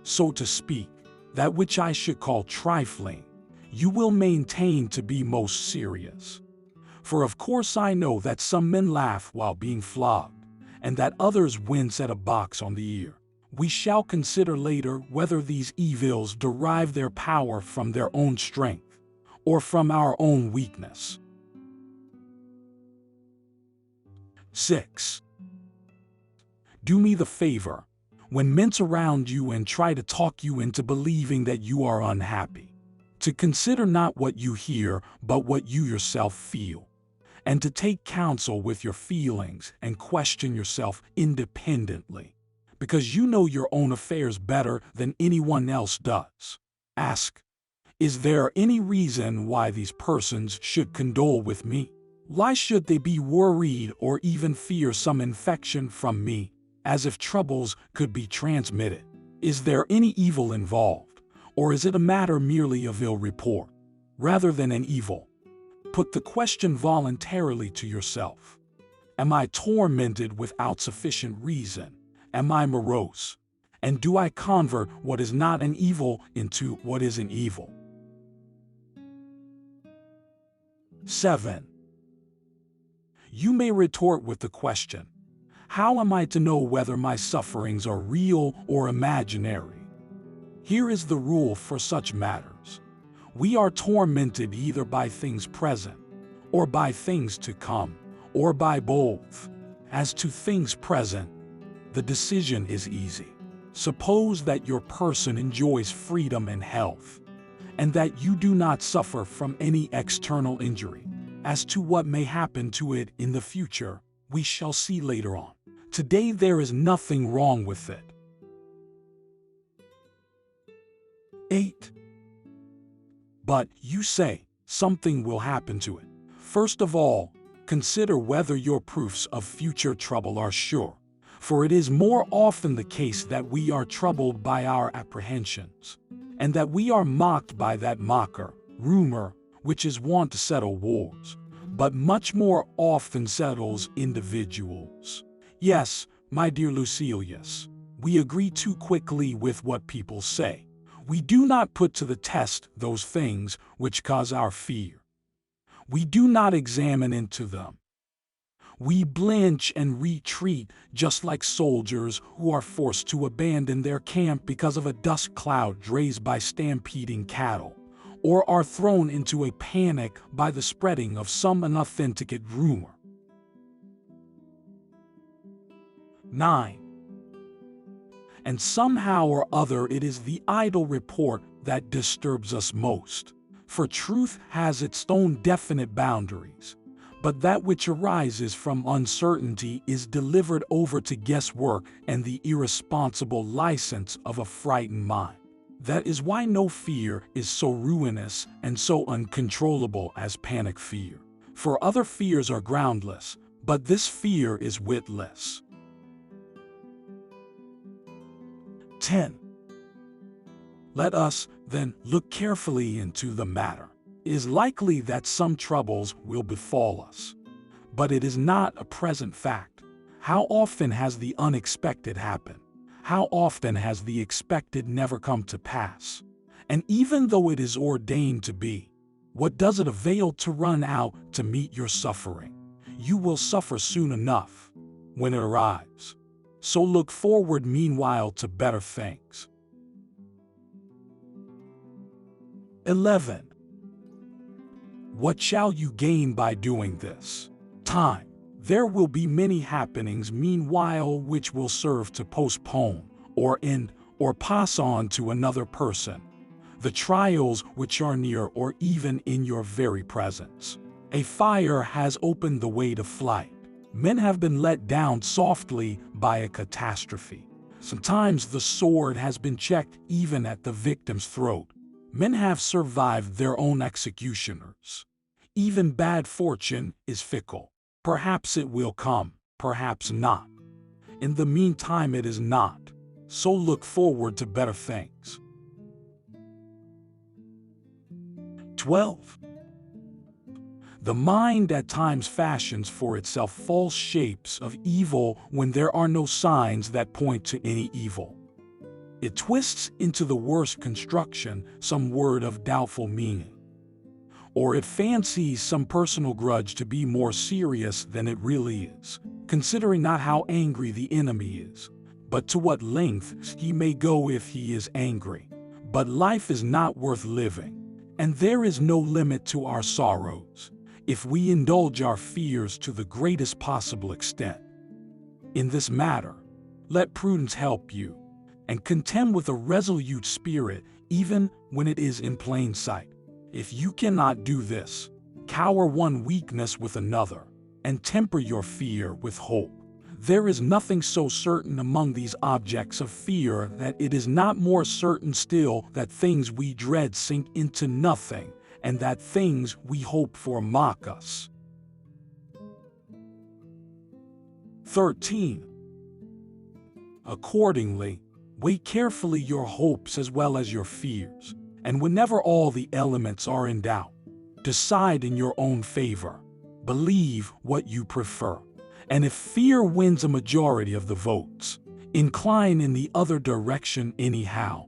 So to speak, that which I should call trifling, you will maintain to be most serious. For of course I know that some men laugh while being flogged, and that others wince at a box on the ear. We shall consider later whether these evils derive their power from their own strength, or from our own weakness. 6. Do me the favor, when men surround you and try to talk you into believing that you are unhappy, to consider not what you hear, but what you yourself feel, and to take counsel with your feelings and question yourself independently, because you know your own affairs better than anyone else does. Ask, is there any reason why these persons should condole with me? Why should they be worried or even fear some infection from me, as if troubles could be transmitted? Is there any evil involved, or is it a matter merely of ill report, rather than an evil? Put the question voluntarily to yourself. Am I tormented without sufficient reason? Am I morose? And do I convert what is not an evil into what is an evil? 7. You may retort with the question, how am I to know whether my sufferings are real or imaginary? Here is the rule for such matters. We are tormented either by things present, or by things to come, or by both. As to things present, the decision is easy. Suppose that your person enjoys freedom and health, and that you do not suffer from any external injury. As to what may happen to it in the future, we shall see later on. Today there is nothing wrong with it. 8. But, you say, something will happen to it. First of all, consider whether your proofs of future trouble are sure, for it is more often the case that we are troubled by our apprehensions, and that we are mocked by that mocker, rumor, which is wont to settle wars, but much more often settles individuals. Yes, my dear Lucilius, we agree too quickly with what people say. We do not put to the test those things which cause our fear. We do not examine into them. We blench and retreat just like soldiers who are forced to abandon their camp because of a dust cloud raised by stampeding cattle, or are thrown into a panic by the spreading of some unauthenticate rumor. 9. And somehow or other it is the idle report that disturbs us most, for truth has its own definite boundaries, but that which arises from uncertainty is delivered over to guesswork and the irresponsible license of a frightened mind. That is why no fear is so ruinous and so uncontrollable as panic fear. For other fears are groundless, but this fear is witless. 10. Let us, then, look carefully into the matter. It is likely that some troubles will befall us, but it is not a present fact. How often has the unexpected happened? How often has the expected never come to pass? And even though it is ordained to be, What does it avail to run out to meet your suffering? You will suffer soon enough when it arrives. So look forward meanwhile to better things. 11. What shall you gain by doing this? Time. There will be many happenings meanwhile which will serve to postpone, or end, or pass on to another person the trials which are near or even in your very presence. A fire has opened the way to flight. Men have been let down softly by a catastrophe. Sometimes the sword has been checked even at the victim's throat. Men have survived their own executioners. Even bad fortune is fickle. Perhaps it will come, perhaps not. In the meantime, it is not. So look forward to better things. 12. The mind at times fashions for itself false shapes of evil when there are no signs that point to any evil. It twists into the worst construction some word of doubtful meaning. Or it fancies some personal grudge to be more serious than it really is, considering not how angry the enemy is, but to what lengths he may go if he is angry. But life is not worth living, and there is no limit to our sorrows if we indulge our fears to the greatest possible extent. In this matter, let prudence help you, and contend with a resolute spirit even when it is in plain sight. If you cannot do this, cower one weakness with another, and temper your fear with hope. There is nothing so certain among these objects of fear that it is not more certain still that things we dread sink into nothing, and that things we hope for mock us. 13. Accordingly, weigh carefully your hopes as well as your fears, and whenever all the elements are in doubt, decide in your own favor. Believe what you prefer. And if fear wins a majority of the votes, incline in the other direction anyhow,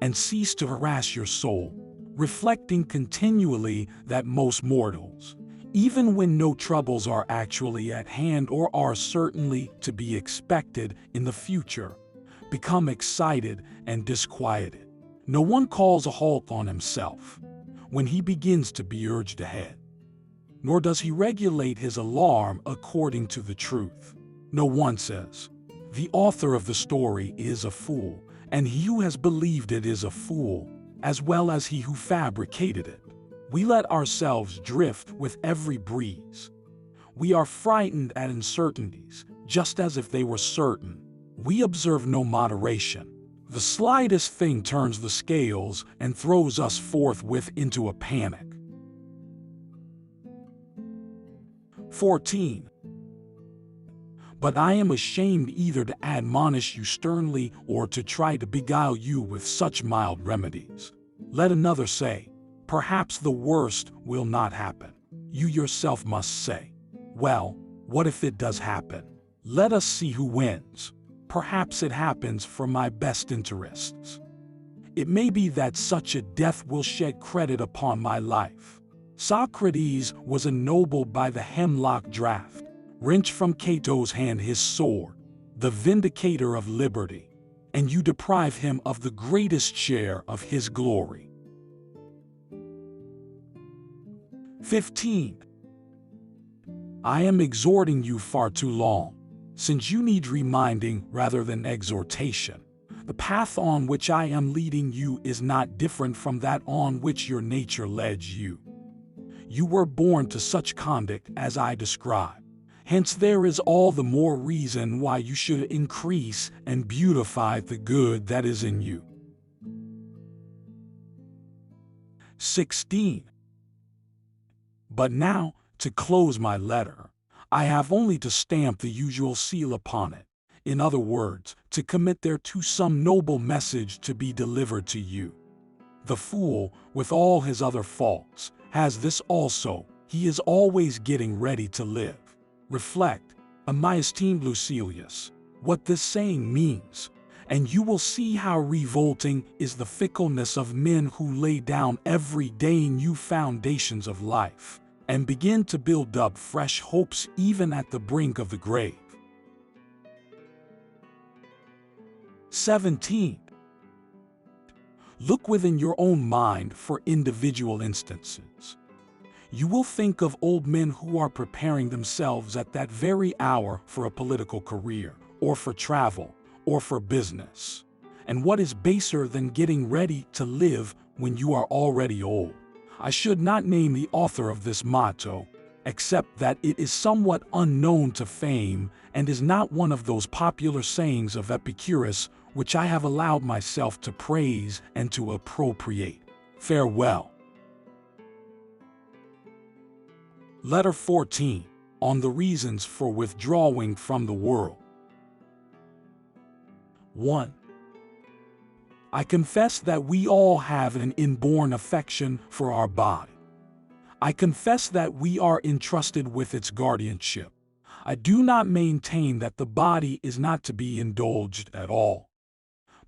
and cease to harass your soul, reflecting continually that most mortals, even when no troubles are actually at hand or are certainly to be expected in the future, become excited and disquieted. No one calls a halt on himself when he begins to be urged ahead, nor does he regulate his alarm according to the truth. No one says, "The author of the story is a fool, and he who has believed it is a fool, as well as he who fabricated it." We let ourselves drift with every breeze. We are frightened at uncertainties, just as if they were certain. We observe no moderation. The slightest thing turns the scales and throws us forthwith into a panic. 14. But I am ashamed either to admonish you sternly or to try to beguile you with such mild remedies. Let another say, "Perhaps the worst will not happen." You yourself must say, "Well, what if it does happen? Let us see who wins. Perhaps it happens for my best interests. It may be that such a death will shed credit upon my life." Socrates was ennobled by the hemlock draught, wrenched from Cato's hand his sword, the vindicator of liberty, and you deprive him of the greatest share of his glory. 15. I am exhorting you far too long, since you need reminding rather than exhortation. The path on which I am leading you is not different from that on which your nature led you. You were born to such conduct as I describe. Hence there is all the more reason why you should increase and beautify the good that is in you. 16. But now, to close my letter, I have only to stamp the usual seal upon it. In other words, to commit thereto some noble message to be delivered to you. The fool, with all his other faults, has this also: he is always getting ready to live. Reflect, my esteemed Lucilius, what this saying means, and you will see how revolting is the fickleness of men who lay down every day new foundations of life and begin to build up fresh hopes even at the brink of the grave. 17. Look within your own mind for individual instances. You will think of old men who are preparing themselves at that very hour for a political career, or for travel, or for business. And what is baser than getting ready to live when you are already old? I should not name the author of this motto, except that it is somewhat unknown to fame and is not one of those popular sayings of Epicurus which I have allowed myself to praise and to appropriate. Farewell. Letter 14. On the reasons for withdrawing from the world. 1. I confess that we all have an inborn affection for our body. I confess that we are entrusted with its guardianship. I do not maintain that the body is not to be indulged at all.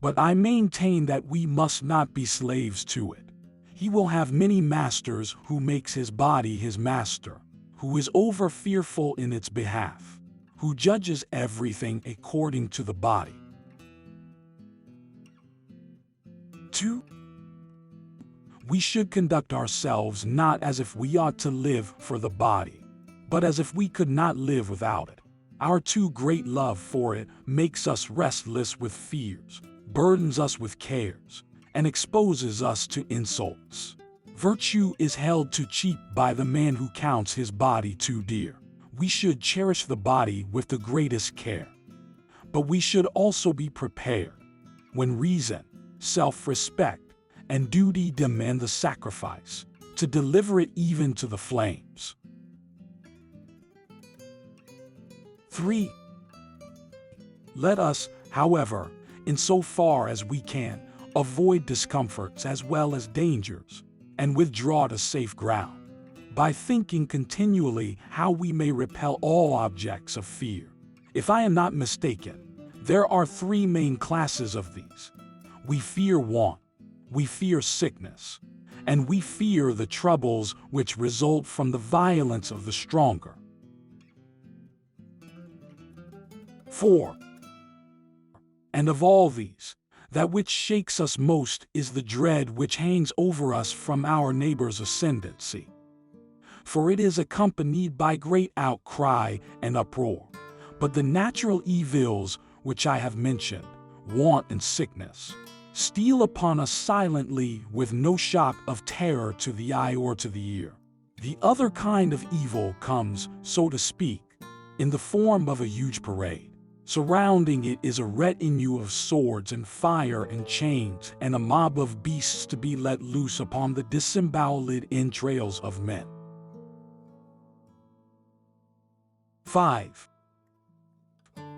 But I maintain that we must not be slaves to it. He will have many masters who makes his body his master, who is over fearful in its behalf, who judges everything according to the body. 2. We should conduct ourselves not as if we ought to live for the body, but as if we could not live without it. Our too great love for it makes us restless with fears, burdens us with cares, and exposes us to insults. Virtue is held too cheap by the man who counts his body too dear. We should cherish the body with the greatest care. But we should also be prepared, when reason, self-respect, and duty demand the sacrifice, to deliver it even to the flames. 3. Let us, however, insofar as we can, avoid discomforts as well as dangers, and withdraw to safe ground, by thinking continually how we may repel all objects of fear. If I am not mistaken, there are 3 main classes of these. We fear want, we fear sickness, and we fear the troubles which result from the violence of the stronger. 4. And of all these, that which shakes us most is the dread which hangs over us from our neighbor's ascendancy. For it is accompanied by great outcry and uproar. But the natural evils which I have mentioned, want and sickness, steal upon us silently with no shock of terror to the eye or to the ear. The other kind of evil comes, so to speak, in the form of a huge parade. Surrounding it is a retinue of swords and fire and chains and a mob of beasts to be let loose upon the disemboweled entrails of men. 5.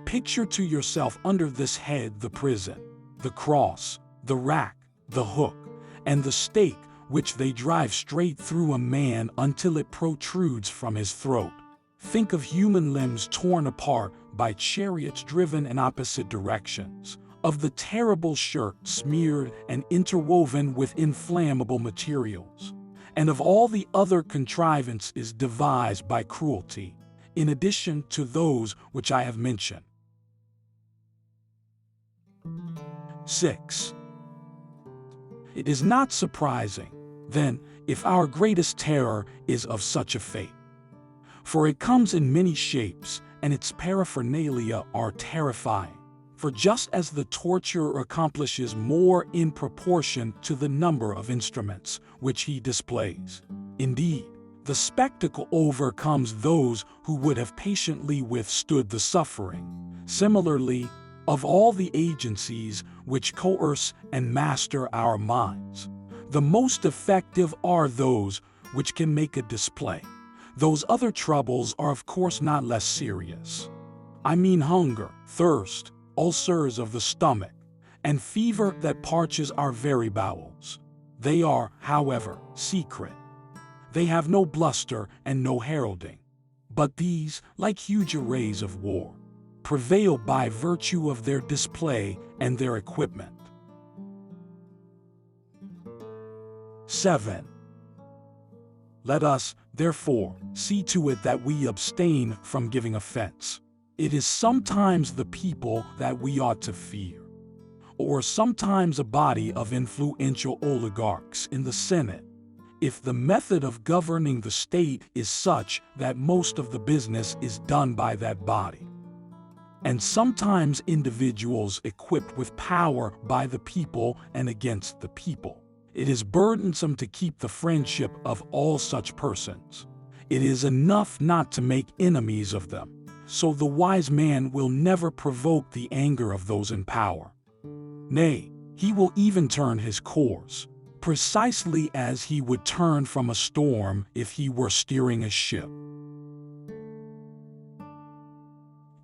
Picture to yourself under this head the prison, the cross, the rack, the hook, and the stake which they drive straight through a man until it protrudes from his throat. Think of human limbs torn apart by chariots driven in opposite directions, of the terrible shirt smeared and interwoven with inflammable materials, and of all the other contrivances devised by cruelty, in addition to those which I have mentioned. 6. It is not surprising, then, if our greatest terror is of such a fate. For it comes in many shapes, and its paraphernalia are terrifying. For just as the torturer accomplishes more in proportion to the number of instruments which he displays, indeed, the spectacle overcomes those who would have patiently withstood the suffering. Similarly, of all the agencies which coerce and master our minds, the most effective are those which can make a display. Those other troubles are of course not less serious. I mean hunger, thirst, ulcers of the stomach, and fever that parches our very bowels. They are, however, secret. They have no bluster and no heralding. But these, like huge arrays of war, prevail by virtue of their display and their equipment. 7. Let us, therefore, see to it that we abstain from giving offense. It is sometimes the people that we ought to fear, or sometimes a body of influential oligarchs in the Senate, if the method of governing the state is such that most of the business is done by that body. And sometimes individuals equipped with power by the people and against the people. It is burdensome to keep the friendship of all such persons. It is enough not to make enemies of them, so the wise man will never provoke the anger of those in power. Nay, he will even turn his course, precisely as he would turn from a storm if he were steering a ship.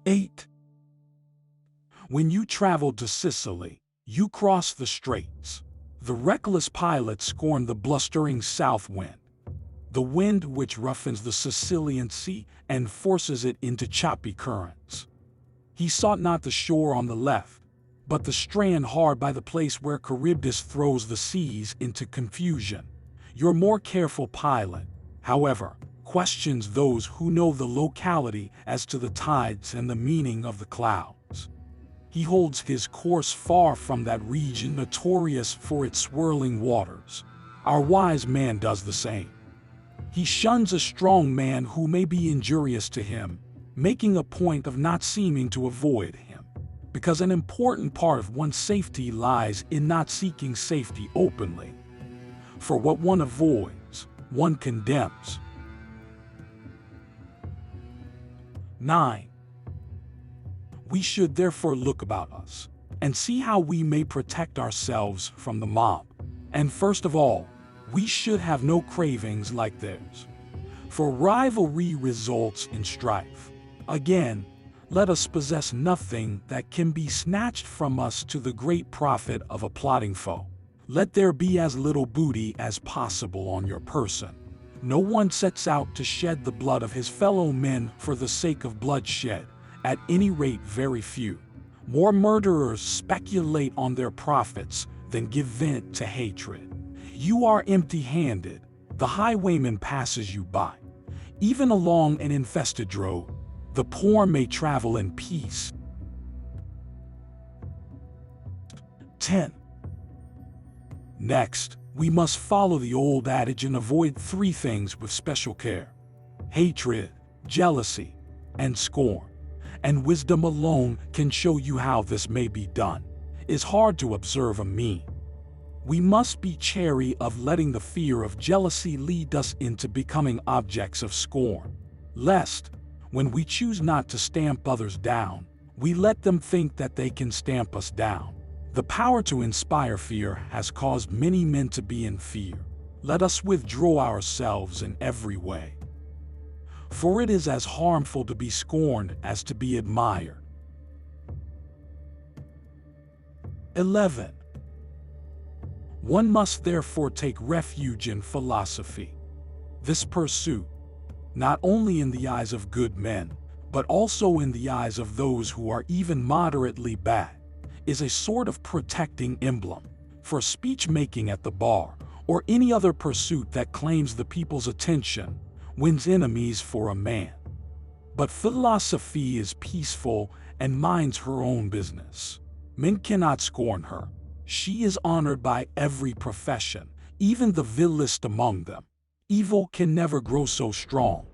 8. When you traveled to Sicily, you crossed the straits. The reckless pilot scorned the blustering south wind, the wind which roughens the Sicilian sea and forces it into choppy currents. He sought not the shore on the left, but the strand hard by the place where Charybdis throws the seas into confusion. Your more careful pilot, however, questions those who know the locality as to the tides and the meaning of the clouds. He holds his course far from that region notorious for its swirling waters. Our wise man does the same. He shuns a strong man who may be injurious to him, making a point of not seeming to avoid him, because an important part of one's safety lies in not seeking safety openly. For what one avoids, one condemns. 9. We should therefore look about us, and see how we may protect ourselves from the mob. And first of all, we should have no cravings like theirs, for rivalry results in strife. Again, let us possess nothing that can be snatched from us to the great profit of a plotting foe. Let there be as little booty as possible on your person. No one sets out to shed the blood of his fellow men for the sake of bloodshed, at any rate very few. More murderers speculate on their profits than give vent to hatred. You are empty-handed. The highwayman passes you by. Even along an infested road, the poor may travel in peace. 10. Next, we must follow the old adage and avoid 3 things with special care: hatred, jealousy, and scorn. And wisdom alone can show you how this may be done. It's hard to observe a mean. We must be chary of letting the fear of jealousy lead us into becoming objects of scorn, lest, when we choose not to stamp others down, we let them think that they can stamp us down. The power to inspire fear has caused many men to be in fear. Let us withdraw ourselves in every way. For it is as harmful to be scorned as to be admired. 11. One must therefore take refuge in philosophy. This pursuit, not only in the eyes of good men, but also in the eyes of those who are even moderately bad, is a sort of protecting emblem for speech-making at the bar, or any other pursuit that claims the people's attention, wins enemies for a man. But philosophy is peaceful and minds her own business. Men cannot scorn her. She is honored by every profession, even the vilest among them. Evil can never grow so strong,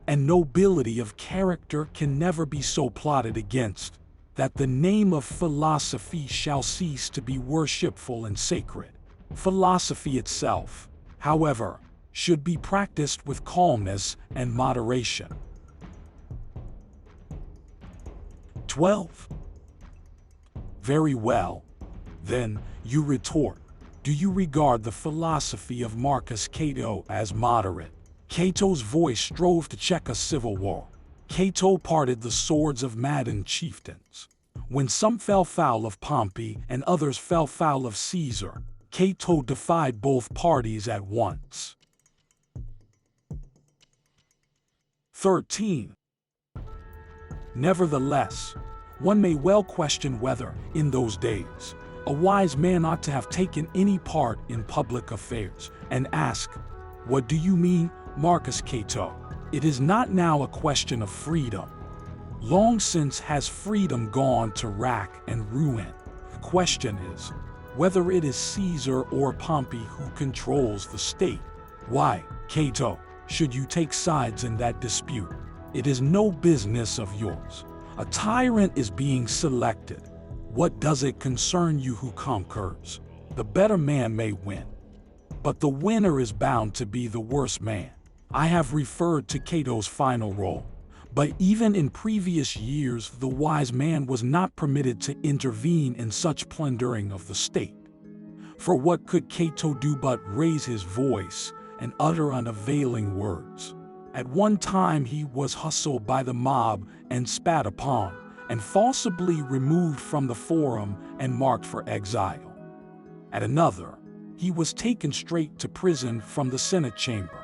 and nobility of character can never be so plotted against, that the name of philosophy shall cease to be worshipful and sacred. Philosophy itself, however, should be practiced with calmness and moderation. 12. Very well. Then, you retort, do you regard the philosophy of Marcus Cato as moderate? Cato's voice strove to check a civil war. Cato parted the swords of maddened chieftains. When some fell foul of Pompey and others fell foul of Caesar, Cato defied both parties at once. 13. Nevertheless, One may well question whether, in those days, a wise man ought to have taken any part in public affairs, and ask, "What do you mean, Marcus Cato?" It is not now a question of freedom. Long since has freedom gone to rack and ruin. The question is, whether it is Caesar or Pompey who controls the state. Why, Cato, should you take sides in that dispute? It is no business of yours. A tyrant is being selected. What does it concern you who conquers? The better man may win, but the winner is bound to be the worse man. I have referred to Cato's final role, but even in previous years the wise man was not permitted to intervene in such plundering of the state. For what could Cato do but raise his voice and utter unavailing words? At one time he was hustled by the mob and spat upon, and forcibly removed from the forum and marked for exile. At another, he was taken straight to prison from the Senate chamber.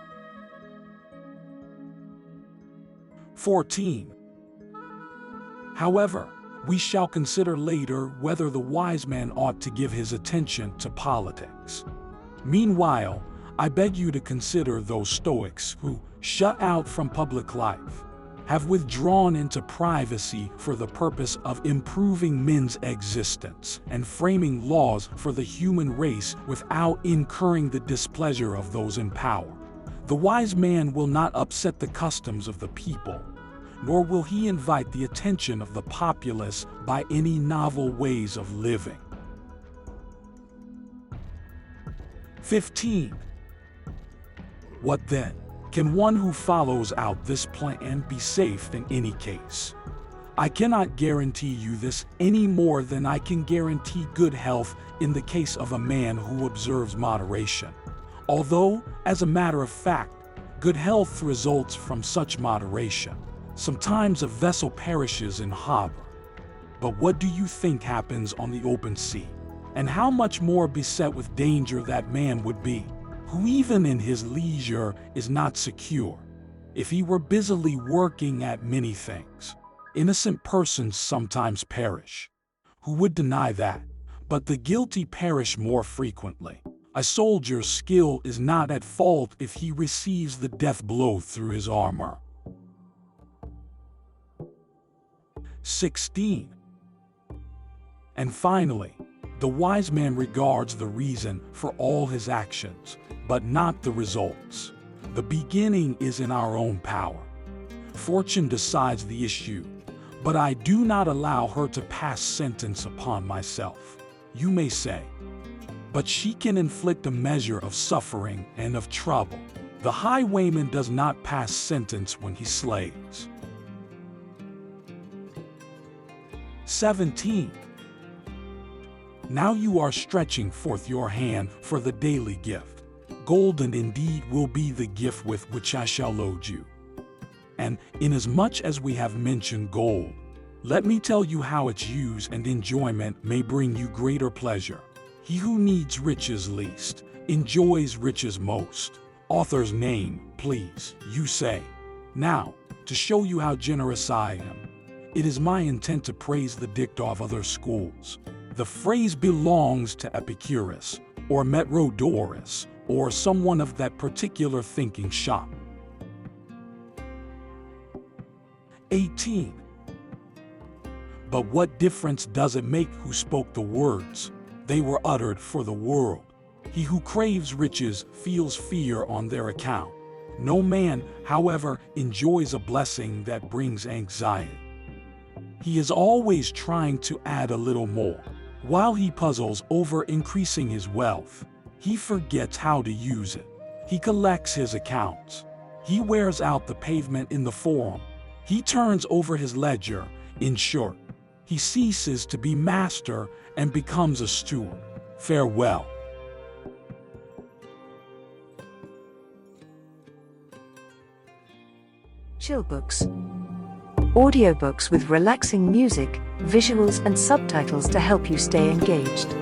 14. However, we shall consider later whether the wise man ought to give his attention to politics. Meanwhile, I beg you to consider those Stoics who, shut out from public life, have withdrawn into privacy for the purpose of improving men's existence and framing laws for the human race without incurring the displeasure of those in power. The wise man will not upset the customs of the people, nor will he invite the attention of the populace by any novel ways of living. 15. What then? Can one who follows out this plan be safe in any case? I cannot guarantee you this any more than I can guarantee good health in the case of a man who observes moderation. Although, as a matter of fact, good health results from such moderation. Sometimes a vessel perishes in harbor. But what do you think happens on the open sea? And how much more beset with danger that man would be, who even in his leisure is not secure, if he were busily working at many things. Innocent persons sometimes perish. Who would deny that? But the guilty perish more frequently. A soldier's skill is not at fault if he receives the death blow through his armor. 16. And finally, the wise man regards the reason for all his actions, but not the results. The beginning is in our own power. Fortune decides the issue, but I do not allow her to pass sentence upon myself. You may say, but she can inflict a measure of suffering and of trouble. The highwayman does not pass sentence when he slays. 17. Now you are stretching forth your hand for the daily gift. Golden indeed will be the gift with which I shall load you. And inasmuch as we have mentioned gold, let me tell you how its use and enjoyment may bring you greater pleasure. He who needs riches least enjoys riches most. Author's name, please, you say. Now, to show you how generous I am, it is my intent to praise the dicta of other schools. The phrase belongs to Epicurus, or Metrodorus, or someone of that particular thinking shop. 18. But what difference does it make who spoke the words? They were uttered for the world. He who craves riches feels fear on their account. No man, however, enjoys a blessing that brings anxiety. He is always trying to add a little more. While he puzzles over increasing his wealth, he forgets how to use it. He collects his accounts. He wears out the pavement in the forum. He turns over his ledger. In short, he ceases to be master and becomes a steward. Farewell. Chillbooks. Audiobooks with relaxing music, visuals and subtitles to help you stay engaged.